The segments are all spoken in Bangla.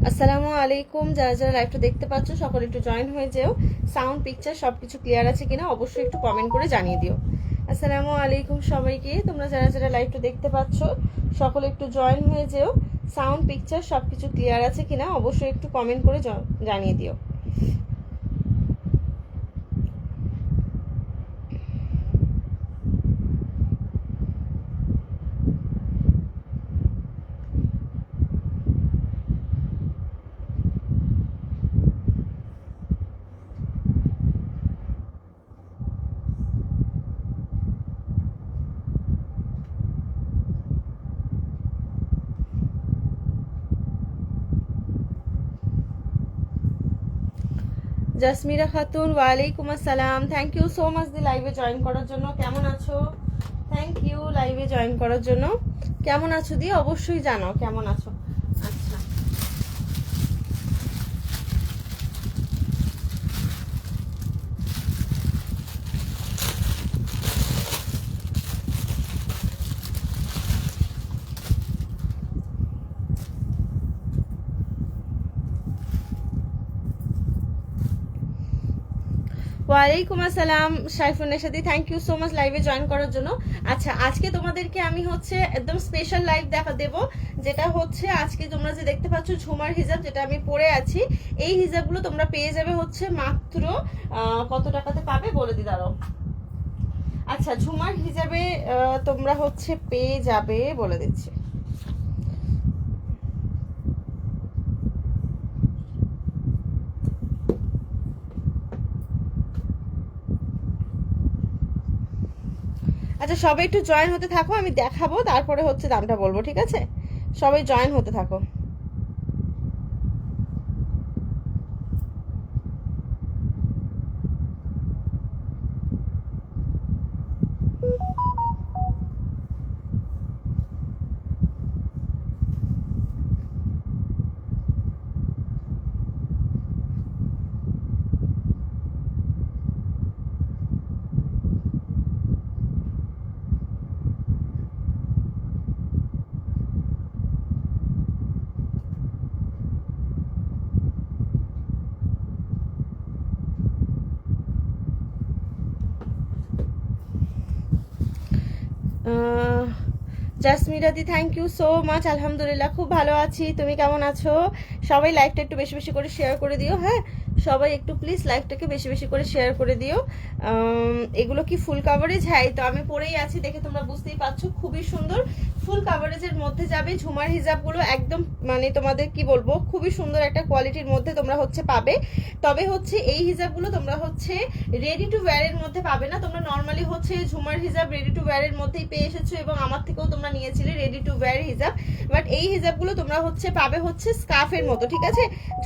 আসসালামু আলাইকুম। যারা যারা লাইভটা দেখতে পাচ্ছ সকলে একটু জয়েন হয়ে যেও। সাউন্ড পিকচার সবকিছু ক্লিয়ার আছে কিনা অবশ্যই একটু কমেন্ট করে জানিয়ে দিও। আসসালামু আলাইকুম সবাইকে। তোমরা যারা যারা লাইভটা দেখতে পাচ্ছ সকলে একটু জয়েন হয়ে যেও। সাউন্ড পিকচার সবকিছু ক্লিয়ার আছে কিনা অবশ্যই একটু কমেন্ট করে জানিয়ে দিও। জাসমিরা খাতুন, ওয়ালাইকুম আসসালাম। থ্যাংক ইউ সো মাচ দি লাইভে জয়েন করার জন্য। কেমন আছো? থ্যাংক ইউ লাইভে জয়েন করার জন্য। কেমন আছো দি অবশ্যই জানাও কেমন আছো। আচ্ছা, ওয়ালাইকুম আসসালাম সাইফুন নেশাদি, থ্যাংক ইউ সো মাচ লাইভে জয়েন করার জন্য। আচ্ছা, আজকে তোমাদেরকে আমি হচ্ছে একদম স্পেশাল লাইভ দেখা দেবো, যেটা হচ্ছে আজকে তোমরা যে দেখতে পাচ্ছ ঝুমার হিজাব যেটা আমি পরে আছি, এই হিজাবগুলো তোমরা পেয়ে যাবে হচ্ছে মাত্র কত টাকাতে পাবে বলে দি দাঁড়াও। আচ্ছা, ঝুমার হিজাবে তোমরা হচ্ছে পেয়ে যাবে বলে দিচ্ছি। আচ্ছা, সবাই একটু জয়েন হতে থাকো, আমি দেখাবো তারপরে হচ্ছে দামটা বলবো, ঠিক আছে? সবাই জয়েন হতে থাকো। জাসমিরাদি, থ্যাংক ইউ সো মাচ। আলহামদুলিল্লাহ খুব ভালো আছি, তুমি কেমন আছো? সবাই লাইভটা একটু বেশি বেশি করে শেয়ার করে দিও। হ্যাঁ, সবাই একটু প্লিজ লাইভটাকে বেশি বেশি করে শেয়ার করে দিও। এগুলো কি ফুল কাভারেজ? হ্যাঁ, তো আমি পরেই আছি দেখে তোমরা বুঝতেই পারছো, খুবই সুন্দর ফুল কাভারেজের মধ্যে যাবে ঝুমার হিজাবগুলো। একদম মানে তোমাদের কি বলবো, খুবই সুন্দর একটা কোয়ালিটির মধ্যে তোমরা হচ্ছে পাবে। তবে হচ্ছে এই হিজাবগুলো তোমরা হচ্ছে রেডি টু ওয়্যারের মধ্যে পাবে না। তোমরা নর্মালি হচ্ছে ঝুমার হিজাব রেডি টু ওয়্যারের মধ্যেই পেয়ে এসেছো এবং আমার থেকেও তোমরা নিয়েছিলে রেডি টু ওয়্যার হিজাব। বাট এই হিজাবগুলো তোমরা হচ্ছে পাবে হচ্ছে স্কার্ফের মতো, ঠিক আছে?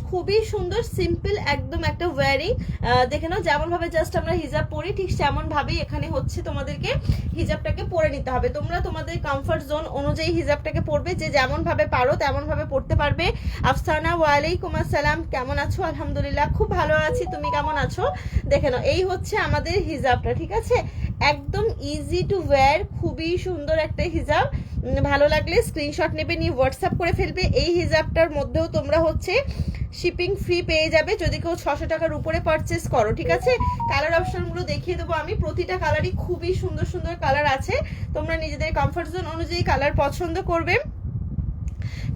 খুবই সুন্দর সিম্পল একদম একটা ওয়্যারিং। দেখে নাও, যেমন ভাবে জাস্ট আমরা হিজাব পরি ঠিক তেমন ভাবেই এখানে হচ্ছে তোমাদেরকে হিজাবটাকে পরে নিতে হবে। তোমরা তোমাদের কমফর্ট জোন অনুযায়ী হিজাবটাকে পরবে, যে যেমন ভাবে পারো তেমন ভাবে পড়তে পারবে। আফসানা, ওয়ালাইকুম আসসালাম, কেমন আছো? আলহামদুলিল্লাহ খুব ভালো আছি, তুমি কেমন আছো? দেখে নাও, এই হচ্ছে আমাদের হিজাবটা, ঠিক আছে? একদম ইজি টু ওয়্যার, খুবই সুন্দর একটা হিজাব। ভালো লাগলে স্ক্রিনশট নেবে, নিয়ে হোয়াটসঅ্যাপ করে ফেলবে। এই হিজাবটার মধ্যেও তোমরা হচ্ছে শিপিং ফ্রি পেয়ে যাবে যদি কেউ 600 টাকার উপরে পারচেস করো, ঠিক আছে? কালার অপশনগুলো দেখিয়ে দেবো আমি। প্রতিটা কালারই খুবই সুন্দর সুন্দর কালার আছে, তোমরা নিজেদের কমফর্ট জোন অনুযায়ী কালার পছন্দ করবে।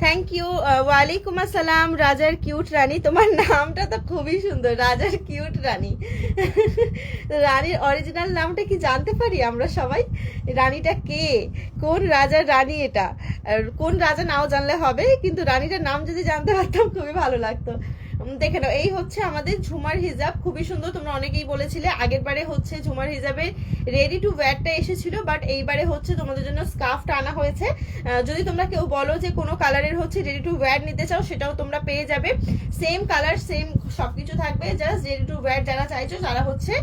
Thank you. ওয়ালাইকুম আসসালাম রাজার কিউট রানী, তোমার নামটা তো খুবই সুন্দর, রাজার কিউট রানী। রানীর অরিজিনাল নামটা কি জানতে পারি আমরা সবাই? রানীটা কে, কোন রাজার রানী এটা? কোন রাজা নাও জানলে হবে, কিন্তু রানীটার নাম যদি জানতে পারতাম খুবই ভালো লাগতো। দেখে নাও, এই হচ্ছে আমাদের ঝুমার হিজাব, খুবই সুন্দর। তোমরা অনেকেই বলেছিলে আগের বারে হচ্ছে ঝুমার হিজাবে রেডি টু ওয়্যারটা এসেছিল, বাট এইবারে হচ্ছে তোমাদের জন্য স্কার্ফটা আনা হয়েছে। যদি তোমরা কেউ বলো যে কোনো কালারের হচ্ছে রেডি টু ওয়্যার নিতে চাও, সেটাও তোমরা পেয়ে যাবে। সেম কালার সেম সবকিছু থাকবে, জাস্ট রেডি টু ওয়্যার যারা চাইছো তারা হচ্ছে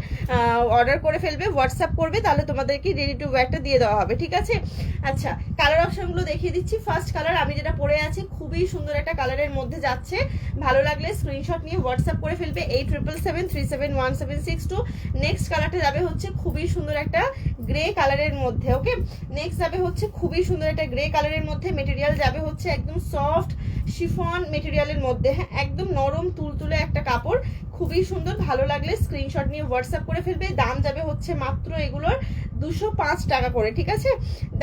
অর্ডার করে ফেলবে, হোয়াটসঅ্যাপ করবে, তাহলে তোমাদেরকে রেডি টু ওয়্যারটা দিয়ে দেওয়া হবে, ঠিক আছে? আচ্ছা, কালার অপশনগুলো দেখিয়ে দিচ্ছি। ফার্স্ট কালার আমি যেটা পরে আছি, খুবই সুন্দর একটা কালারের মধ্যে যাচ্ছে। ভালো লাগলে স্ক্রিনশট নিয়ে হোয়াটসঅ্যাপ করে ফেলবে 8777371762। নেক্সট কালারটা যাবে হচ্ছে খুবই সুন্দর একটা গ্রে কালারের মধ্যে। ওকে, নেক্সট যাবে হচ্ছে খুবই সুন্দর একটা গ্রে কালারের মধ্যে, মেটেরিয়াল যাবে হচ্ছে একদম সফট শিফন মেটেরিয়ালের মধ্যে, হ্যাঁ একদম নরম তুলতুলে একটা কাপড়, খুবই সুন্দর। ভালো লাগলে স্ক্রিনশট নিয়ে হোয়াটসঅ্যাপ করে ফেলবে। দাম যাবে হচ্ছে মাত্র এগুলোর 205 টাকা করে, ঠিক আছে,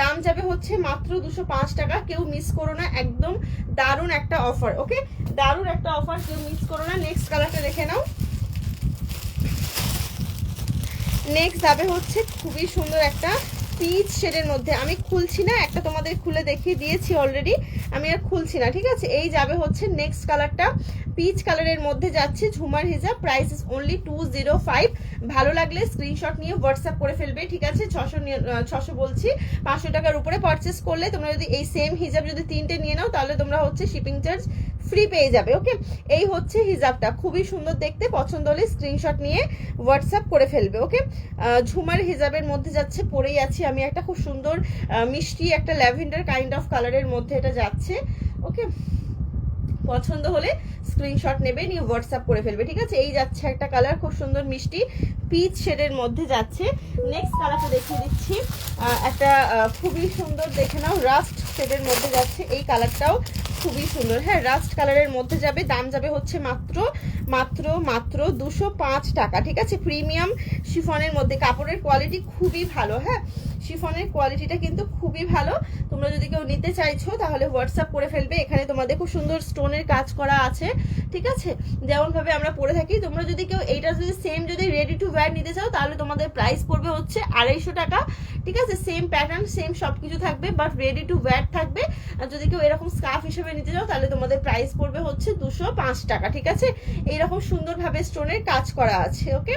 দাম যাবে হচ্ছে মাত্র 205 টাকা। কেউ মিস করো না, একদম দারুণ একটা অফার। ওকে, দারুণ একটা অফার, কেউ মিস করো না। নেক্সট কালারটা দেখে নাও। নেক্সট যাবে হচ্ছে খুবই সুন্দর একটা পিচ শেডের মধ্যে, আমি খুলছি না, একটা তোমাদের খুলে দেখিয়ে দিয়েছি অলরেডি, আমি আর খুলছি না, ঠিক আছে। এই যাবে হচ্ছে নেক্সট কালারটা, পিচ কালারের মধ্যে যাচ্ছে ঝুমার হিজাব, প্রাইস ইজ অনলি 205। ভালো লাগলে স্ক্রিনশট নিয়ে হোয়াটসঅ্যাপ করে ফেলবে, ঠিক আছে। 600 বলছি, 500 টাকার উপরে পারচেস করলে তোমরা যদি এই সেম হিজাব যদি 3টে নিয়ে নাও, তাহলে তোমরা হচ্ছে শিপিং চার্জ ফ্রি পেয়ে যাবে। ওকে, এই হচ্ছে হিজাবটা, খুবই সুন্দর দেখতে, পছন্দ হলে স্ক্রিনশট নিয়ে হোয়াটসঅ্যাপ করে ফেলবে। ওকে, ঝুমার হিজাবের মধ্যে যাচ্ছে, পরেই আছি আমি একটা খুব সুন্দর মিষ্টি একটা ল্যাভেন্ডার কাইন্ড অফ কালারের মধ্যে এটা যাচ্ছে। ওকে, পছন্দ হলে স্ক্রিনশট নেবে, নিয়ে হোয়াটসঅ্যাপ করে ফেলবে, ঠিক আছে। এই যাচ্ছে একটা কালার, খুব সুন্দর মিষ্টি পিচ শেডের মধ্যে যাচ্ছে। নেক্সট কালারটা দেখিয়ে দিচ্ছি, একটা খুবই সুন্দর, দেখে নাও, রাস্ট শেডের মধ্যে যাচ্ছে, এই কালারটাও খুবই সুন্দর, হ্যাঁ রাস্ট কালারের মধ্যে যাবে। দাম যাবে হচ্ছে মাত্র মাত্র মাত্র 205 টাকা, ঠিক আছে। প্রিমিয়াম শিফনের মধ্যে, কাপড়ের কোয়ালিটি খুবই ভালো, হ্যাঁ শিফনের কোয়ালিটিটা কিন্তু খুবই ভালো। তোমরা যদি কেউ নিতে চাইছো তাহলে হোয়াটসঅ্যাপ করে ফেলবে। এখানে তোমাদের খুব সুন্দর স্টোনের কাজ করা আছে, ঠিক আছে, যেমন ভাবে আমরা পরে থাকি। তোমরা যদি কেউ এইটা যদি সেম যদি রেডি টু ওয়্যার নিতে চাও, তাহলে তোমাদের প্রাইস পড়বে হচ্ছে 250 টাকা, ঠিক আছে। সেম প্যাটার্ন সেম সবকিছু থাকবে, বাট রেডি টু ওয়্যার থাকবে। আর যদি কেউ এরকম স্কার্ফ হিসেবে নিতে চাও, তাহলে তোমাদের প্রাইস পড়বে হচ্ছে 205 টাকা, ঠিক আছে। এইরকম সুন্দরভাবে স্টোনের কাজ করা আছে। ওকে,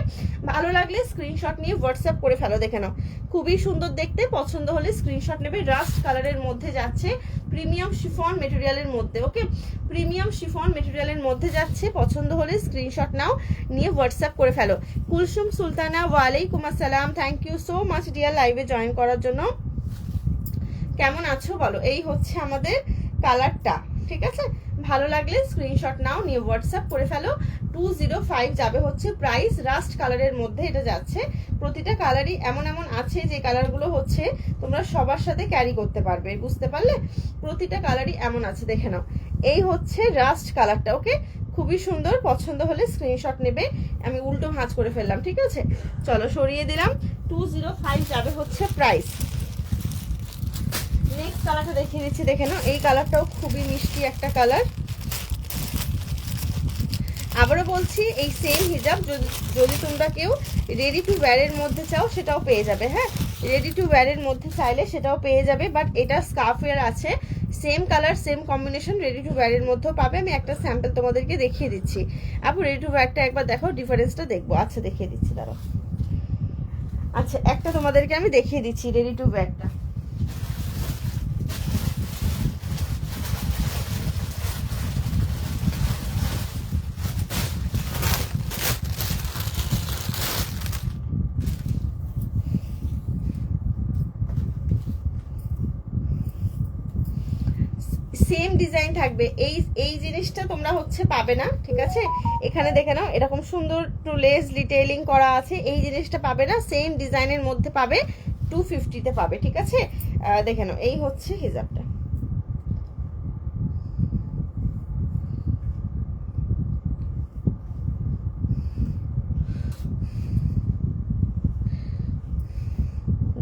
ভালো লাগলে স্ক্রিনশট নিয়ে হোয়াটসঅ্যাপ করে ফেলো, দেখে নাও, খুবই সুন্দর দেখতে, পছন্দ হলে স্ক্রিনশট নেবে। রাস্ট কালারের মধ্যে যাচ্ছে, প্রিমিয়াম শিফন মেটেরিয়ালের মধ্যে। ওকে, প্রিমিয়াম শিফন মেটেরিয়ালের মধ্যে যাচ্ছে, পছন্দ হলে স্ক্রিনশট নাও, নিয়ে হোয়াটসঅ্যাপ করে ফেলো। কুলসুম সুলতানা, ওয়ালাইকুম আসসালাম, thank you so much dear লাইভে জয়েন করার জন্য। কেমন আছো বলো। এই হচ্ছে আমাদের কালারটা, ঠিক আছে। ভালো লাগলে স্ক্রিনশট নাও, নিয়ে হোয়াটসঅ্যাপ করে ফেলো। 205 যাবে হচ্ছে প্রাইস। রাস্ট কালারের মধ্যে এটা যাচ্ছে। প্রতিটা কালারই এমন এমন আছে যে কালারগুলো হচ্ছে তোমরা সবার সাথে ক্যারি করতে পারবে, বুঝতে পারলে। প্রতিটা কালারই এমন আছে, দেখে নাও। এই হচ্ছে রাস্ট কালারটা। ওকে, খুবই সুন্দর, পছন্দ হলে স্ক্রিনশট নেবে। আমি উল্টো ভাঁজ করে ফেললাম, ঠিক আছে, চলো সরিয়ে দিলাম। 205 যাবে হচ্ছে প্রাইস। নেক্সট কালারটা দেখিয়ে দিচ্ছি, দেখে নাও। এই কালারটাও খুবই মিষ্টি একটা কালার। আবারও বলছি, এই সেম হিজাব যদি তোমরা কেউ রেডি টু ওয়্যারের মধ্যে চাও, সেটাও পেয়ে যাবে, হ্যাঁ রেডি টু ওয়্যারের মধ্যে চাইলে সেটাও পেয়ে যাবে। বাট এটা স্কার্ফ ওয়্যার আছে, same colour same combination, ready to ওয়্যারের মধ্যেও পাবে। আমি একটা স্যাম্পল তোমাদেরকে দেখিয়ে দিচ্ছি। আপু রেডি টু ওয়্যারটা একবার দেখো, ডিফারেন্সটা দেখবো। আচ্ছা দেখিয়ে দিচ্ছি, দাঁড়াও। আচ্ছা একটা তোমাদেরকে আমি দেখিয়ে দিচ্ছি রেডি টু ওয়্যারটা। সেম ডিজাইন থাকবে, এই জিনিসটা তোমরা হচ্ছে পাবে না, ঠিক আছে। এখানে দেখে নাও, এরকম সুন্দর টু লেস ডিটেইলিং করা আছে, এই জিনিসটা পাবে না। সেম ডিজাইনের মধ্যে পাবে, 250-তে পাবে, ঠিক আছে। দেখে নাও, এই হচ্ছে হিজাবটা।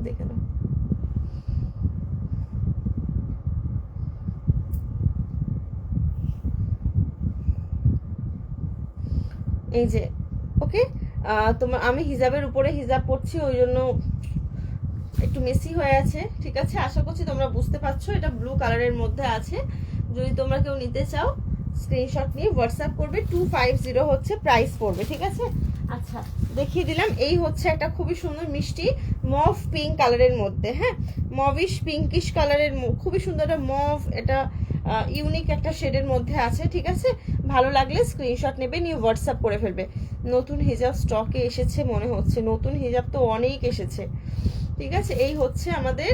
দেখে নাও, এই যে। ওকে, তোমার আমি হিজাবের উপরে হিজাব পরছি, ওই জন্য একটু মেসি হয়ে আছে, ঠিক আছে। আশা করছি তোমরা বুঝতে পারছো। এটা ব্লু কালারের মধ্যে আছে। যদি তোমরা কেউ নিতে চাও, স্ক্রিনশট নিয়ে হোয়াটসঅ্যাপ করবে। 250 হচ্ছে প্রাইস পড়বে, ঠিক আছে। আচ্ছা দেখিয়ে দিলাম। এই হচ্ছে একটা খুবই সুন্দর মিষ্টি মভ পিঙ্ক কালারের মধ্যে, হ্যাঁ মভিশ পিঙ্কিশ কালারের, খুবই সুন্দর একটা মভ, এটা ইউনিক একটা শেডের মধ্যে আছে, ঠিক আছে। ভালো লাগলে স্ক্রিনশট নেবে, নিয়ে হোয়াটসঅ্যাপ করে ফেলবে। নতুন হিজাব স্টকে এসেছে মনে হচ্ছে, নতুন হিজাব তো অনেক এসেছে, ঠিক আছে। এই হচ্ছে আমাদের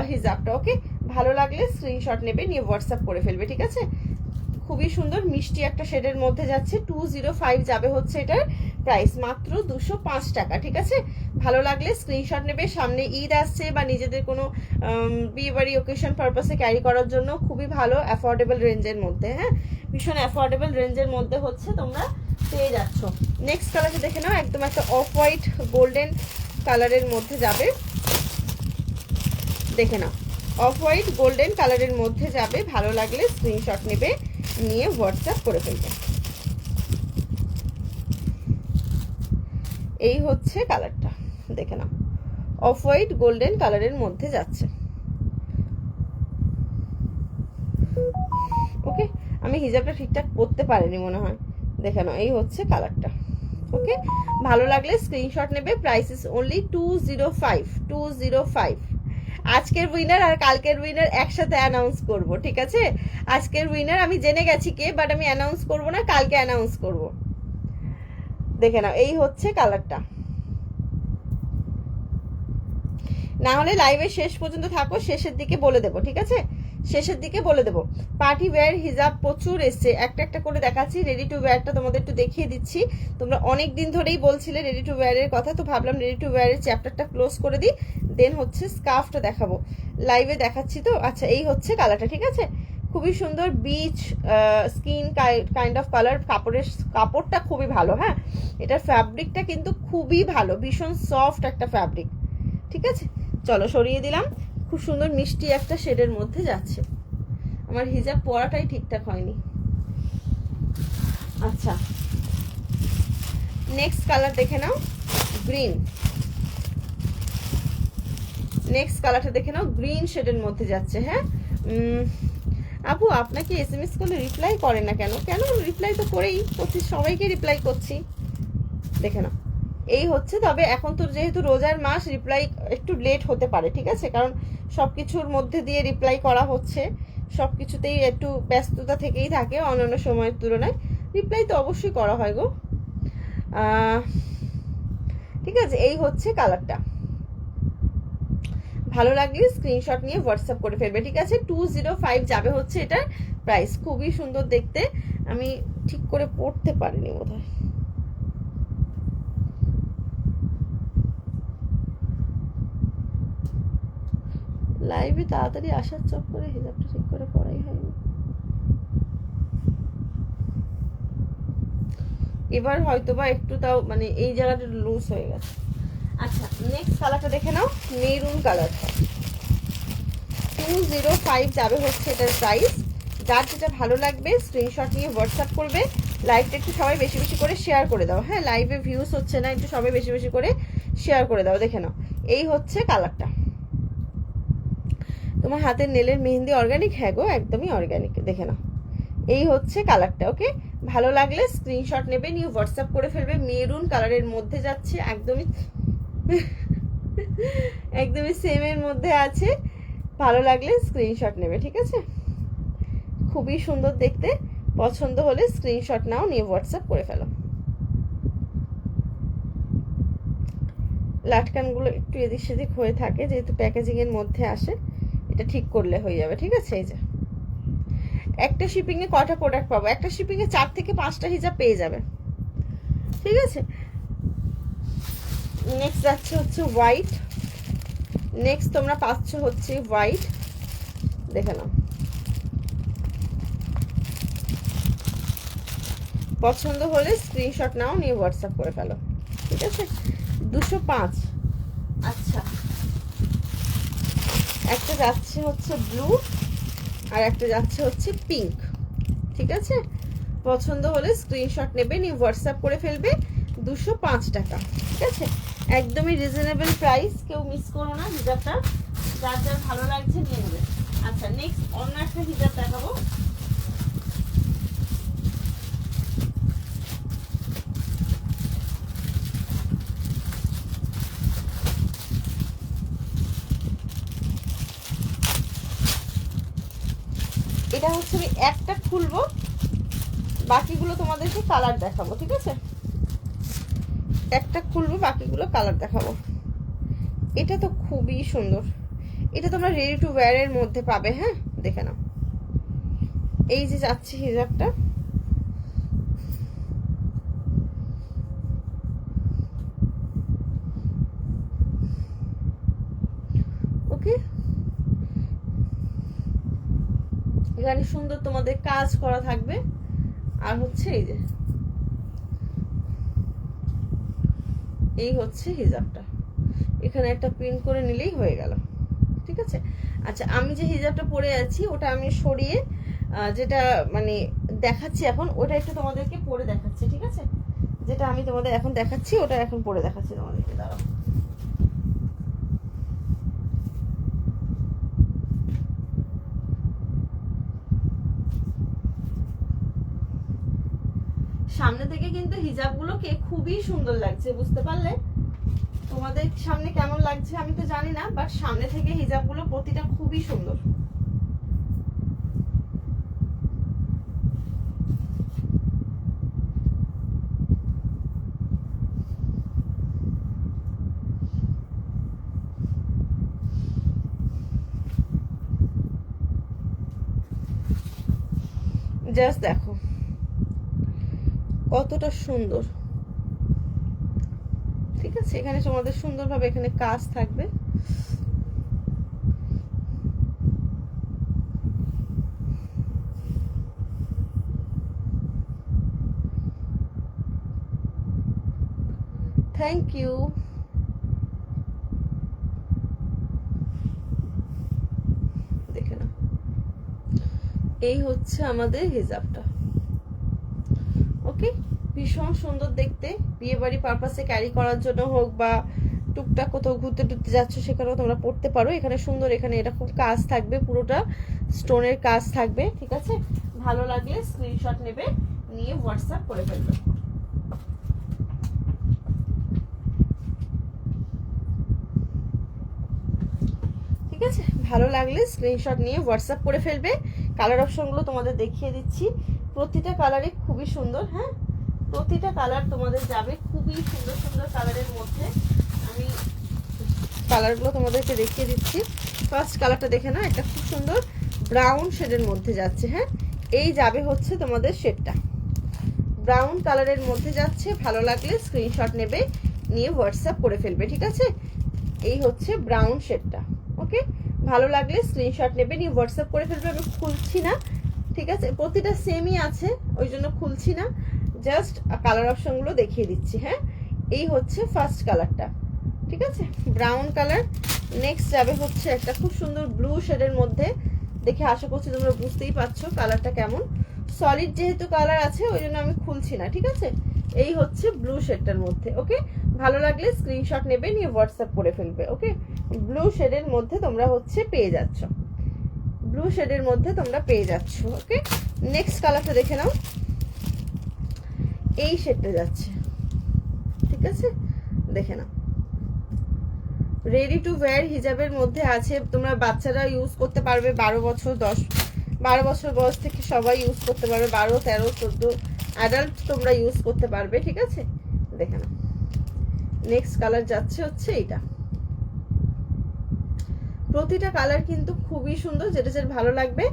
হিজাবটা। ওকে, ভালো লাগলে স্ক্রিনশট নেবে, নিয়ে হোয়াটসঅ্যাপ করে ফেলবে, ঠিক আছে। খুবই সুন্দর মিষ্টি একটা শেডের মধ্যে যাচ্ছে। 205 যাবে হচ্ছে এটার প্রাইস, মাত্র 205 টাকা, ঠিক আছে। ভালো লাগলে স্ক্রিনশট নেবে। সামনে ঈদ আসছে বা নিজেদের কোনো বিয়ে বাড়ি ওকেশন পারপাসে ক্যারি করার জন্য খুবই ভালো, অ্যাফোর্ডেবল রেঞ্জের মধ্যে। হ্যাঁ, ভীষণ অ্যাফোর্ডেবল রেঞ্জের মধ্যে হচ্ছে তোমরা পেয়ে যাচ্ছ। নেক্সট কালারটা দেখে নাও, একদম একটা অফ হোয়াইট গোল্ডেন কালারের মধ্যে যাবে। দেখে নাও, অফ হোয়াইট গোল্ডেন কালারের মধ্যে যাবে। ভালো লাগলে স্ক্রিনশট নেবে, নিয়ে হোয়াটসঅ্যাপ করে ফেলবে। এই হচ্ছে কালারটা, দেখে নাও, অফ হোয়াইট গোল্ডেন কালারের মধ্যে যাচ্ছে। ওকে, আমি হিজাবটা ঠিকঠাক পরতে পারিনি মনে হয়। দেখে নাও, এই হচ্ছে কালারটা। ওকে, ভালো লাগলে স্ক্রিনশট নেবে। Price is only 205 205। আজকের উইনার আর কালকের উইনার একসাথে অ্যানাউন্স করব, ঠিক আছে? আজকের উইনার আমি জেনে গেছি কে, বাট আমি অ্যানাউন্স করব না, কালকে অ্যানাউন্স করব। দেখে নাও, এই হচ্ছে কালারটা। না হলে লাইভের শেষ পর্যন্ত থাকো, শেষের দিকে বলে দেবো, ঠিক আছে? শেষের দিকে বলে দেবো। পার্টি ওয়্যার হিজাব প্রচুর এসছে, একটা একটা করে দেখাচ্ছি। রেডি টু ওয়্যারটা তোমাদের একটু দেখিয়ে দিচ্ছি। তোমরা অনেক দিন ধরেই বলছিলে রেডি টু ওয়্যারের কথা, তো ভাবলাম রেডি টু ওয়্যারের চ্যাপ্টারটা ক্লোজ করে দিই, দেন হচ্ছে স্কার্ফটা দেখাবো। লাইভে দেখাচ্ছি তো। আচ্ছা, এই হচ্ছে কালারটা, ঠিক আছে? খুবই সুন্দর beach skin kind of colour. কাপড়টা খুবই ভালো। হ্যাঁ, এটার ফ্যাব্রিকটা কিন্তু খুবই ভালো, ভীষণ সফট একটা ফ্যাব্রিক, ঠিক আছে? চলো সরিয়ে দিলাম। খুব সুন্দর মিষ্টি একটা শেডের মধ্যে যাচ্ছে। আমার হিজাব পরাটাই ঠিকঠাক হয়নি। আচ্ছা, নেক্সট কালার দেখে নাও, গ্রিন। নেক্সট কালারটা দেখে নাও, গ্রিন শেডের মধ্যে যাচ্ছে। হ্যাঁ, আপু আপনাকে এসএমএস করলে রিপ্লাই করে না কেন? কেন রিপ্লাই তো করেই করছি, সবাইকে রিপ্লাই করছি। দেখে নাও, এই হচ্ছে। তবে এখন তো যেহেতু রোজার মাস, রিপ্লাই একটু লেট হতে পারে, ঠিক আছে? কারণ সব কিছুর মধ্যে দিয়ে রিপ্লাই করা হচ্ছে, সব কিছুতেই একটু ব্যস্ততা থেকেই থাকে অন্যান্য সময়ের তুলনায়। রিপ্লাই তো অবশ্যই করা হয় গো। ঠিক আছে, এই হচ্ছে কালারটা। ভালো লাগলে স্ক্রিনশট নিয়ে হোয়াটসঅ্যাপ করে ফেলবে, ঠিক আছে? 205 যাবে হচ্ছে এটার প্রাইস। খুবই সুন্দর দেখতে। আমি ঠিক করে পড়তে পারিনি বোধহয়। লাইভে তাড়াতাড়ি আসার চক্করে হিজাবটা ঠিক করে পড়াই হয়নি। এবার হয়তোবা একটু তাও মানে এই জায়গাটা লুজ হয়ে গেছে। আচ্ছা, নেক্সট কালারটা দেখে নাও, মেরুন কালার। 205 যাবে হচ্ছে এটার প্রাইস। যার যেটা ভালো লাগবে স্ক্রিনশট নিয়ে হোয়াটসঅ্যাপ করবে। লাইভটা একটু সবাই বেশি বেশি করে শেয়ার করে দাও। হ্যাঁ, লাইভে ভিউজ হচ্ছে না, একটু সবাই বেশি বেশি করে শেয়ার করে দাও। দেখে নাও, এই হচ্ছে কালারটা। তোমার হাতের নেলের মেহেন্দি অর্গানিক? হ্যাঁ গো, একদমই অর্গানিক। দেখে নাও, এই হচ্ছে কালারটা। ওকে, ভালো লাগলে স্ক্রিনশট নেবে, নিয়ে হোয়াটসঅ্যাপ করে ফেলবে। মেরুন কালারের মধ্যে যাচ্ছে, একদমই একদমই সেমের মধ্যে আছে। ভালো লাগলে স্ক্রিনশট নেবে, ঠিক আছে? খুবই সুন্দর দেখতে। পছন্দ হলে স্ক্রিনশট নাও, নিয়ে হোয়াটসঅ্যাপ করে ফেলো। লাটকানগুলো একটু এদিক সেদিক হয়ে থাকে, যেহেতু প্যাকেজিং এর মধ্যে আসে, এটা ঠিক করলে হয়ে যাবে, ঠিক আছে? এই যে একটা শিপিং এ কয়টা প্রোডাক্ট পাবো? একটা শিপিং এ 4 থেকে 5টা হিজাব পেয়ে যাবে, ঠিক আছে? নেক্সট যাচ্ছে হচ্ছে হোয়াইট। নেক্সট তোমরা পাচ্ছ হচ্ছে হোয়াইট। দেখে নাও, পছন্দ হলে স্ক্রিনশট নাও, নিয়ে হোয়াটসঅ্যাপ করে ফেলো, ঠিক আছে? 205। আচ্ছা, একটা যাচ্ছে হচ্ছে ব্লু, আর একটা যাচ্ছে হচ্ছে পিঙ্ক, ঠিক আছে? পছন্দ হলে স্ক্রিনশট নেবে, নিয়ে হোয়াটসঅ্যাপ করে ফেলবে। 205 টাকা, ঠিক আছে? একদমই রিজনেবল প্রাইস, কেউ মিস করো না হিজাবটা। যার যার ভালো লাগছে নিয়ে নেবে। আচ্ছা, নেক্সট অন্য একটা হিজাব দেখাবো। এটা হচ্ছে আমি একটা খুলবো, বাকিগুলো তোমাদেরকে কালার দেখাবো, ঠিক আছে? একটা খুলবো, বাকিগুলো কালার দেখাবো। এটা তো খুবই সুন্দর। এটা তোমরা রেডি টু ওয়্যার এর মধ্যে পাবে। হ্যাঁ, দেখে নাও, এই যে যাচ্ছে হিজাবটা। ওকে, এখানে সুন্দর তোমাদের কাজ করা থাকবে। আর হচ্ছে এই হচ্ছে হিজাবটা, এখানে একটা প্রিন্ট করে নিলেই হয়ে গেল, ঠিক আছে। আচ্ছা, আমি যে হিজাবটা পরে আছি ওটা আমি সরিয়ে যেটা মানে দেখাচ্ছি এখন, ওটা একটু তোমাদেরকে পরে দেখাচ্ছি, ঠিক আছে। যেটা আমি তোমাদের এখন দেখাচ্ছি ওটা এখন পরে দেখাচ্ছি তোমাদেরকে, দাঁড়াও। সামনে থেকে কিন্তু হিজাবগুলোকে খুবই সুন্দর লাগছে, বুঝতে পারলে? তোমাদের সামনে কেমন লাগছে আমি তো জানি না, বাট সামনে থেকে হিজাবগুলো প্রতিটা খুবই সুন্দর। জাস্ট দেখো কতটা সুন্দর, ঠিক আছে। এখানে তোমাদের সুন্দরভাবে এখানে কাজ থাকবে। Thank you. দেখে না, এই হচ্ছে আমাদের হিজাবটা, ওকে। ভীষণ সুন্দর দেখতে, বিয়ে বাড়ি পারপাসে ক্যারি করার জন্য হোক বা টুকটাক কোথাও ঘুরতে টুরতে যাচ্ছ সেখানেও তোমরা পড়তে পারো। এখানে সুন্দর, এখানে এরকম কাজ থাকবে, পুরোটা স্টোনের কাজ থাকবে, ঠিক আছে। ভালো লাগলে স্ক্রিনশট নেবে, নিয়ে হোয়াটসঅ্যাপ করে ফেলবে। ঠিক আছে, ভালো লাগলে স্ক্রিনশট নিয়ে হোয়াটসঅ্যাপ করে ফেলবে। কালার অপশনগুলো তোমাদের দেখিয়ে দিচ্ছি, প্রতিটা কালারই খুবই সুন্দর। হ্যাঁ, প্রতিটা কালার তোমাদের যাবে খুবই সুন্দর সুন্দর কালারের মধ্যে। আমি কালারগুলো তোমাদেরকে দেখিয়ে দিচ্ছি। ফার্স্ট কালারটা দেখে না, একটা খুব সুন্দর ব্রাউন শেডের মধ্যে যাচ্ছে। হ্যাঁ, এই যাবে হচ্ছে তোমাদের শেডটা ব্রাউন কালারের মধ্যে যাচ্ছে। ভালো লাগলে স্ক্রিনশট নেবে, নিয়ে হোয়াটসঅ্যাপ করে ফেলবে, ঠিক আছে। এই হচ্ছে ব্রাউন শেডটা, ওকে। ভালো লাগলে স্ক্রিনশট নেবে, নিয়ে হোয়াটসঅ্যাপ করে ফেলবে। আমি খুলছি না, ঠিক আছে, প্রতিটা সেমই আছে ওই জন্য খুলছি না, জাস্ট কালার অপশনগুলো দেখিয়ে দিচ্ছি। হ্যাঁ, এই হচ্ছে ফার্স্ট কালারটা, ঠিক আছে, ব্রাউন কালার। নেক্সট যাবে হচ্ছে একটা খুব সুন্দর ব্লু শেডের মধ্যে। দেখে আশা করছি তোমরা বুঝতেই পারছো কালারটা কেমন। সলিড যেহেতু কালার আছে ওই জন্য আমি খুলছি না, ঠিক আছে। এই হচ্ছে ব্লু শেডটার মধ্যে, ওকে। ভালো লাগলে স্ক্রিনশট নেবে, নিয়ে হোয়াটসঅ্যাপ করে ফেলবে, ওকে। ব্লু শেডের মধ্যে তোমরা হচ্ছে পেয়ে যাচ্ছ, ব্লু শেডের মধ্যে তোমরা পেয়ে যাচ্ছ, ওকে। নেক্সট কালারটা দেখে নাও, এই শেডটা যাচ্ছে, ঠিক আছে, দেখে নাও। রেডি টু ওয়্যার হিজাবের মধ্যে আছে, তোমরা বাচ্চারা ইউজ করতে পারবে, 12 বছর বয়স থেকে সবাই ইউজ করতে পারবে, 12, 13, 14 অ্যাডাল্ট তোমরা ইউজ করতে পারবে, ঠিক আছে। দেখে নাও, নেক্সট কালার যাচ্ছে হচ্ছে এইটা। প্রতিটা কালার কিন্তু খুবই সুন্দর, যেটা যেটা ভালো লাগবে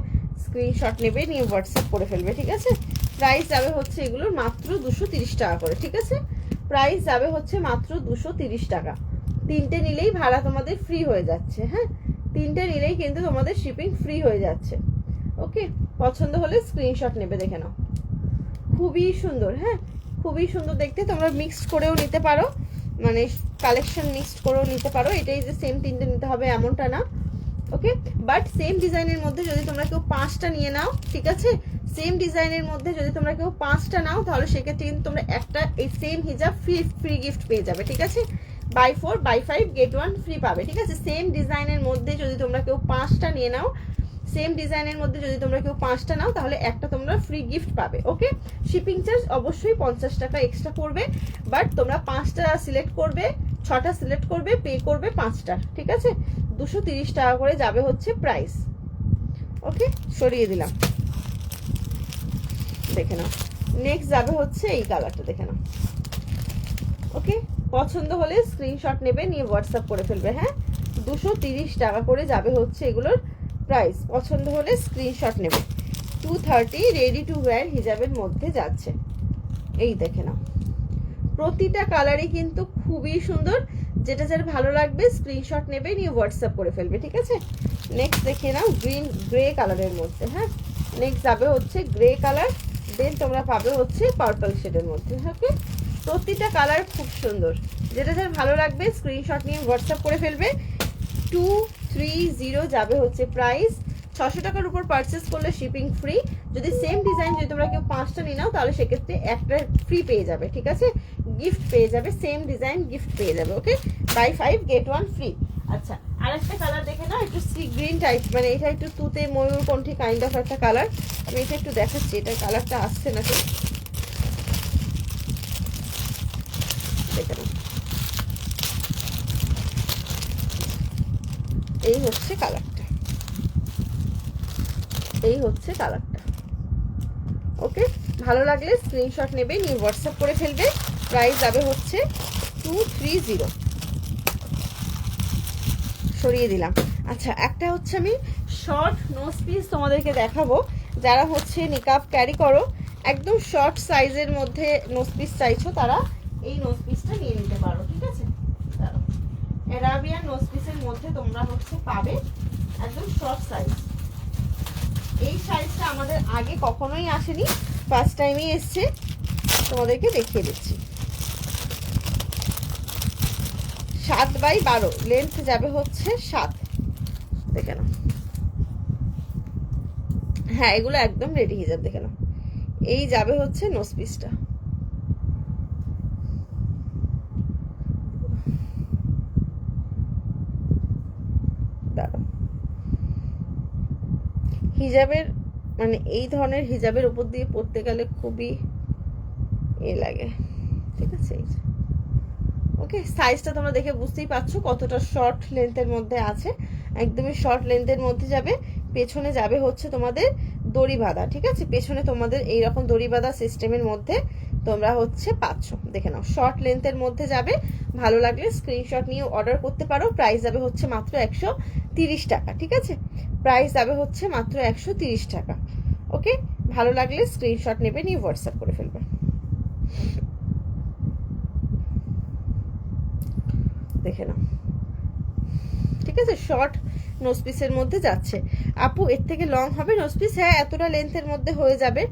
স্ক্রিনশট নেবে, নিয়ে হোয়াটসঅ্যাপ করে ফেলবে, ঠিক আছে। প্রাইস যাবে হচ্ছে এগুলোর মাত্র 230 টাকা করে, ঠিক আছে। প্রাইস যাবে হচ্ছে মাত্র 230 টাকা। তিনটে নিলেই ভাড়া তোমাদের ফ্রি হয়ে যাচ্ছে। হ্যাঁ, তিনটে নিলেই কিন্তু তোমাদের শিপিং ফ্রি হয়ে যাচ্ছে, ওকে। পছন্দ হলে স্ক্রিনশট নেবে, দেখে নাও, খুবই সুন্দর। হ্যাঁ, খুবই সুন্দর দেখতে, তোমরা মিক্সড করেও নিতে পারো, মানে কালেকশন মিক্সড করেও নিতে পারো। এটাই যে সেম তিনটে নিতে হবে এমনটা না, ওকে। বাট সেম ডিজাইনের মধ্যে যদি তোমরা কেউ 5টা নিয়ে নাও, ঠিক আছে, সেম ডিজাইনের মধ্যে যদি তোমরা কেউ 5টা নাও, তাহলে সেক্ষেত্রে কিন্তু তোমরা একটা এই সেম হিজাব ফ্রি গিফট পেয়ে যাবে, ঠিক আছে। বাই 4 বাই 5 গেট 1 ফ্রি পাবে, ঠিক আছে। সেম ডিজাইনের মধ্যে যদি তোমরা কেউ 5টা নিয়ে নাও, সেম ডিজাইনের মধ্যে যদি তোমরা কেউ 5টা নাও, তাহলে একটা তোমরা ফ্রি গিফট পাবে, ওকে। শিপিং চার্জ অবশ্যই 50 টাকা এক্সট্রা পড়বে, বাট তোমরা 5টা সিলেক্ট করবে, 6টা সিলেক্ট করবে, পে করবে 5টা, ঠিক আছে। 230 টাকা করে যাবে হচ্ছে প্রাইস, ওকে। সরিয়ে দিলাম, দেখে নাও। নেক্সট যাবে হচ্ছে এই কালারটা, দেখে নাও, ওকে। পছন্দ হলে স্ক্রিনশট নেবে, নিয়ে হোয়াটসঅ্যাপ করে ফেলবে। হ্যাঁ, 230 টাকা করে যাবে হচ্ছে এগুলোর প্রাইস। পছন্দ হলে স্ক্রিনশট নেবে। 230 রেডি টু ওয়্যার হিজাবের মধ্যে যাচ্ছে, এই দেখে নাও। প্রতিটা কালারই কিন্তু খুবই সুন্দর, যেটা যার ভালো লাগবে স্ক্রিনশট নেবে, নিয়ে হোয়াটসঅ্যাপ করে ফেলবে, ঠিক আছে। নেক্সট দেখিয়ে নাও গ্রে কালারের মধ্যে, হ্যাঁ। নেক্সট যাবে হচ্ছে গ্রে কালার, দেন তোমরা পাবে হচ্ছে পার্পল শেডের মধ্যে, ওকে। প্রতিটা কালার খুব সুন্দর, যেটা যার ভালো লাগবে স্ক্রিনশট নিয়ে হোয়াটসঅ্যাপ করে ফেলবে। 230 যাবে হচ্ছে প্রাইস। 600 টাকার উপর পারচেস করলে শিপিং ফ্রি। যদি সেম ডিজাইন যদি তোমরা কেউ 5টা নিয়ে নাও তাহলে সেক্ষেত্রে একটা ফ্রি পেয়ে যাবে, ঠিক আছে, গিফট পেয়ে যাবে, সেম ডিজাইন গিফট পেয়ে যাবে, ওকে। By 5 gate 1 free. আচ্ছা, আর একটা কালার দেখে নাও, একটু সি গ্রিন টাইপ, মানে এটা একটু তুতে ময়ূরকণ্ঠী কাইন্ড অফ একটা কালার। আমি এটা একটু দেখাচ্ছি, এটা কালারটা আসছে নাকি, দেখে নাও। এই হচ্ছে কালারটা, এই হচ্ছে কালারটা, ওকে। ভালো লাগলে স্ক্রিনশট নেবে, নিয়ে হোয়াটসঅ্যাপ করে ফেলবে। প্রাইস যাবে হচ্ছে 230, সরিয়ে দিলাম। আচ্ছা, একটা হচ্ছে আমি শর্ট নোজ পিস তোমাদেরকে দেখাবো, যারা হচ্ছে নিকাব ক্যারি করো, একদম শর্ট সাইজের মধ্যে নোজ পিস চাইছো তারা এই নোজ পিসটা নিয়ে নিতে পারো, ঠিক আছে। অ্যারাবিয়ান নোজ পিসের মধ্যে তোমরা হচ্ছে পাবে একদম শর্ট সাইজ। এই সাইজটা আমাদের আগে কখনোই আসেনি, ফার্স্ট টাইমই এসছে, তোমাদেরকে দেখিয়ে দিচ্ছি। 7x12 লেন্থ যাবে হচ্ছে 7, দেখে নাও। হ্যাঁ, এগুলো একদম রেডি হিজাব, দেখে নাও। এই যাবে হচ্ছে নোজ পিসটা, হিজাবের মানে এই ধরনের হিজাবের উপর দিয়ে পড়তে গেলে খুবই লাগে, ঠিক আছে। ওকে, সাইজটা তোমরা দেখে বুঝতেই পারছো কতটা শর্ট লেন্থের মধ্যে আছে, একদমই শর্ট লেন্থের মধ্যে যাবে। পেছনে যাবে হচ্ছে তোমাদের দড়ি বাঁধা, ঠিক আছে, পেছনে তোমাদের এইরকম দড়ি বাঁধা সিস্টেমের মধ্যে তোমরা হচ্ছে পাচ্ছ, দেখে নাও। শর্ট লেন্থের মধ্যে যাবে, ভালো লাগলে স্ক্রিনশট নিয়ে অর্ডার করতে পারো। প্রাইস যাবে হচ্ছে মাত্র 130 টাকা, ঠিক আছে। প্রাইস যাবে হচ্ছে মাত্র 130 টাকা, ওকে। ভালো লাগলে স্ক্রিনশট নেবে, নিয়ে হোয়াটসঅ্যাপ করে ফেলবে, দেখে নাও, ঠিক আছে। শর্ট নোজ পিসের মধ্যে যাচ্ছে। আপু এর থেকে লং হবে নোজ পিস? হ্যাঁ, এতটা লেন্থের মধ্যে হয়ে যাবে,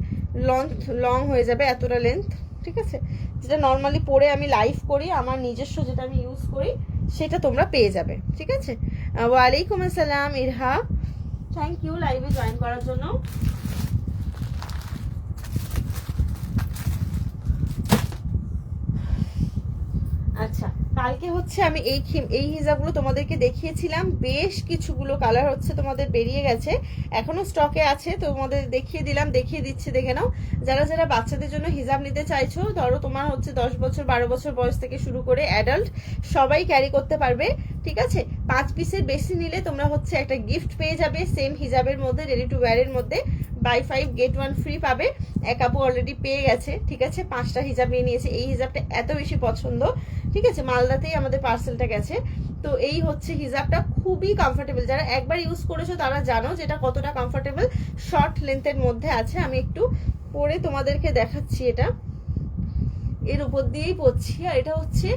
লং হয়ে যাবে এতটা লেন্থ, ঠিক আছে। যেটা নর্মালি পরে আমি লাইভ করি, আমার নিজস্ব যেটা আমি ইউজ করি সেটা তোমরা পেয়ে যাবে, ঠিক আছে। ওয়ালাইকুম আসসালাম ইরহা, থ্যাংক ইউ লাইভে জয়েন করার জন্য। আচ্ছা, কালকে হচ্ছে আমি এই হিজাবগুলো তোমাদেরকে দেখিয়েছিলাম, বেশ কিছুগুলো কালার হচ্ছে তোমাদের বেরিয়ে গেছে, এখনো স্টকে আছে, তোমাদের দেখিয়ে দিলাম, দেখিয়ে দিচ্ছি, দেখে নাও। যারা যারা বাচ্চাদের জন্য হিজাব নিতে চাইছো, ধরো তোমার হচ্ছে 10 বছর 12 বছর বয়স থেকে শুরু করে অ্যাডাল্ট সবাই ক্যারি করতে পারবে, ঠিক আছে। 5 পিসের বেশি নিলে তোমরা হচ্ছে একটা গিফট পেয়ে যাবে, সেম হিজাবের মধ্যে, রেডি টু ওয়্যারের মধ্যে। বাই 5 গেট 1 ফ্রি পাবে। এক আপু অলরেডি পেয়ে গেছে, ঠিক আছে, 5টা হিজাব নিয়ে নিয়েছে। এই হিজাবটা এত বেশি পছন্দ, ঠিক আছে, মালদাতেই আমাদের পার্সেলটা গেছে। তো এই হচ্ছে হিজাবটা খুবই কমফোর্টেবল, যারা একবার ইউজ করেছো তারা জানো যেটা কতটা কমফোর্টেবল, শর্ট লেন্থের মধ্যে আছে। আমি একটু পরে তোমাদেরকে দেখাচ্ছি, এটা এর উপর দিয়েই পরছি, আর এটা হচ্ছে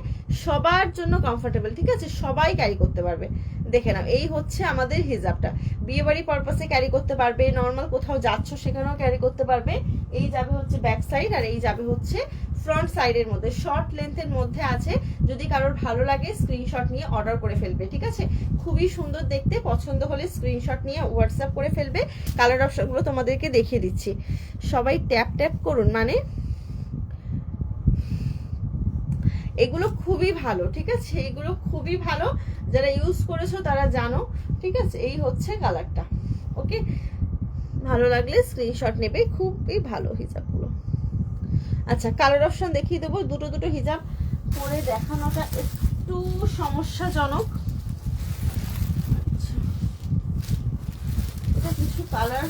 সবার জন্য কমফোর্টেবল, ঠিক আছে, সবাই ক্যারি করতে পারবে। দেখে নাও, এই হচ্ছে আমাদের হিজাবটা, বিয়ে বাড়ি পারপাসে ক্যারি করতে পারবে, নর্মাল কোথাও যাচ্ছ সেখানেও ক্যারি করতে পারবে। এই যাবে হচ্ছে ব্যাক সাইড, আর এই যাবে হচ্ছে ফ্রন্ট সাইডের মধ্যে, শর্ট লেন্থের মধ্যে আছে। যদি কারোর ভালো লাগে স্ক্রিনশট নিয়ে অর্ডার করে ফেলবে, ঠিক আছে। খুবই সুন্দর দেখতে, পছন্দ হলে স্ক্রিনশট নিয়ে হোয়াটসঅ্যাপ করে ফেলবে। কালার অপশনগুলো তোমাদেরকে দেখিয়ে দিচ্ছি, সবাই ট্যাপ ট্যাপ করুন, মানে এগুলো খুবই ভালো, ঠিক আছে, এগুলো খুবই ভালো, যারা ইউজ করেছো তারা জানো, ঠিক আছে। এই হচ্ছে কালারটা, ওকে। ভালো লাগলে স্ক্রিনশট নেবে, খুবই ভালো হিজাবগুলো। আচ্ছা, কালার অপশন দেখিয়ে দেবো। দুটো হিজাব পরে দেখানোটা একটু সমস্যাজনক। আচ্ছা, এটা কিছু কালার,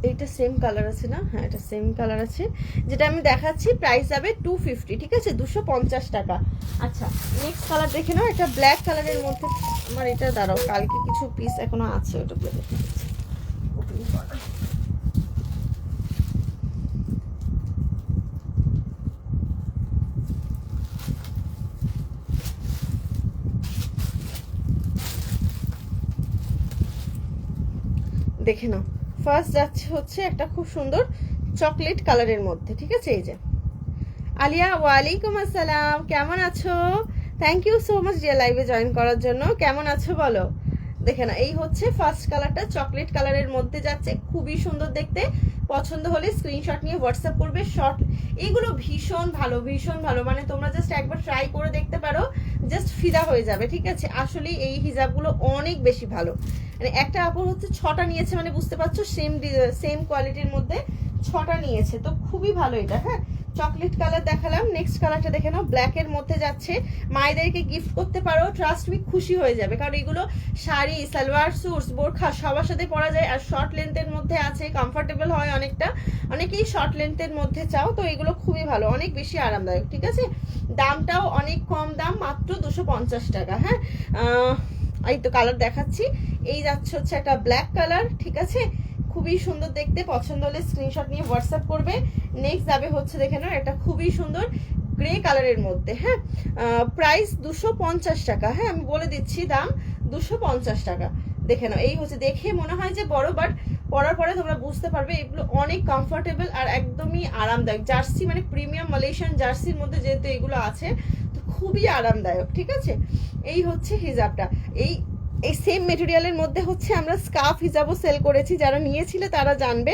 এইটা সেম কালার আছে না? হ্যাঁ, এটা সেম কালার আছে। যেটা আমি দেখাচ্ছি প্রাইস যাবে 250, ঠিক আছে, 250 টাকা। আচ্ছা, নেক্সট কালার দেখে নাও। এটা ব্ল্যাক কালারের মধ্যে। আমার এটা দাঁড়াও, কালকে কিছু পিস এখনো আছে, ওটা বলে দিচ্ছি। দেখে নাও, ফার্স্ট যাচ্ছে হচ্ছে একটা খুব সুন্দর চকলেট কালারের মধ্যে, ঠিক আছে। এই যে আলিয়া, ওয়ালাইকুম আসসালাম, কেমন আছো? Thank you so much dear লাইভে জয়েন করার জন্য। কেমন আছো বলো? দেখে না, এই হচ্ছে ফার্স্ট কালারটা, চকলেট কালারের মধ্যে যাচ্ছে, খুবই সুন্দর দেখতে। পছন্দ হলে স্ক্রিনশট নিয়ে হোয়াটসঅ্যাপ করবে। শর্ট এইগুলো ভীষণ ভালো, ভীষণ ভালো, মানে তোমরা জাস্ট একবার ট্রাই করে দেখতে পারো, জাস্ট ফিদা হয়ে যাবে, ঠিক আছে। আসলে এই হিজাবগুলো অনেক বেশি ভালো। মানে একটা আপু হচ্ছে 6টা নিয়েছে, মানে বুঝতে পারছো, সেম কোয়ালিটির মধ্যে 6টা নিয়েছে, তো খুবই ভালো এটা। হ্যাঁ, চকলেট কালার দেখালাম, নেক্সট কালারটা দেখে নাও, ব্ল্যাকের মধ্যে যাচ্ছে। মায়েদেরকে গিফট করতে পারো, ট্রাস্ট মি, খুশি হয়ে যাবে, কারণ এগুলো শাড়ি, সালোয়ার স্যুটস, বোরখা সবার সাথে পরা যায়, আর শর্ট লেন্থের মধ্যে আছে, কমফোর্টেবল হয় অনেকটা। অনেকেই শর্ট লেন্থের মধ্যে চাও, তো এগুলো খুবই ভালো, অনেক বেশি আরামদায়ক, ঠিক আছে। দামটাও অনেক কম দাম, মাত্র 250 টাকা। হ্যাঁ, এই তো কালার দেখাচ্ছি। এই যাচ্ছে হচ্ছে একটা ব্ল্যাক কালার, ঠিক আছে, খুবই সুন্দর দেখতে। পছন্দ হলে স্ক্রিনশট নিয়ে হোয়াটসঅ্যাপ করবে। নেক্সট যাবে হচ্ছে দেখে নাও, এটা খুবই সুন্দর গ্রে কালারের মধ্যে। হ্যাঁ, প্রাইস 250 টাকা। হ্যাঁ, আমি বলে দিচ্ছি দাম 250 টাকা। দেখে নাও, এই হচ্ছে, দেখে মনে হয় যে বড়, বাট পরার পরে তোমরা বুঝতে পারবে এগুলো অনেক কমফোর্টেবল আর একদমই আরামদায়ক। জার্সি মানে প্রিমিয়াম মালয়েশিয়ান জার্সির মধ্যে যেহেতু এগুলো আছে, তো খুবই আরামদায়ক, ঠিক আছে। এই হচ্ছে হিজাবটা। এই এই সেম মেটেরিয়ালের মধ্যে হচ্ছে আমরা স্কার্ফ হিসাবও সেল করেছি, যারা নিয়েছিলে তারা জানবে,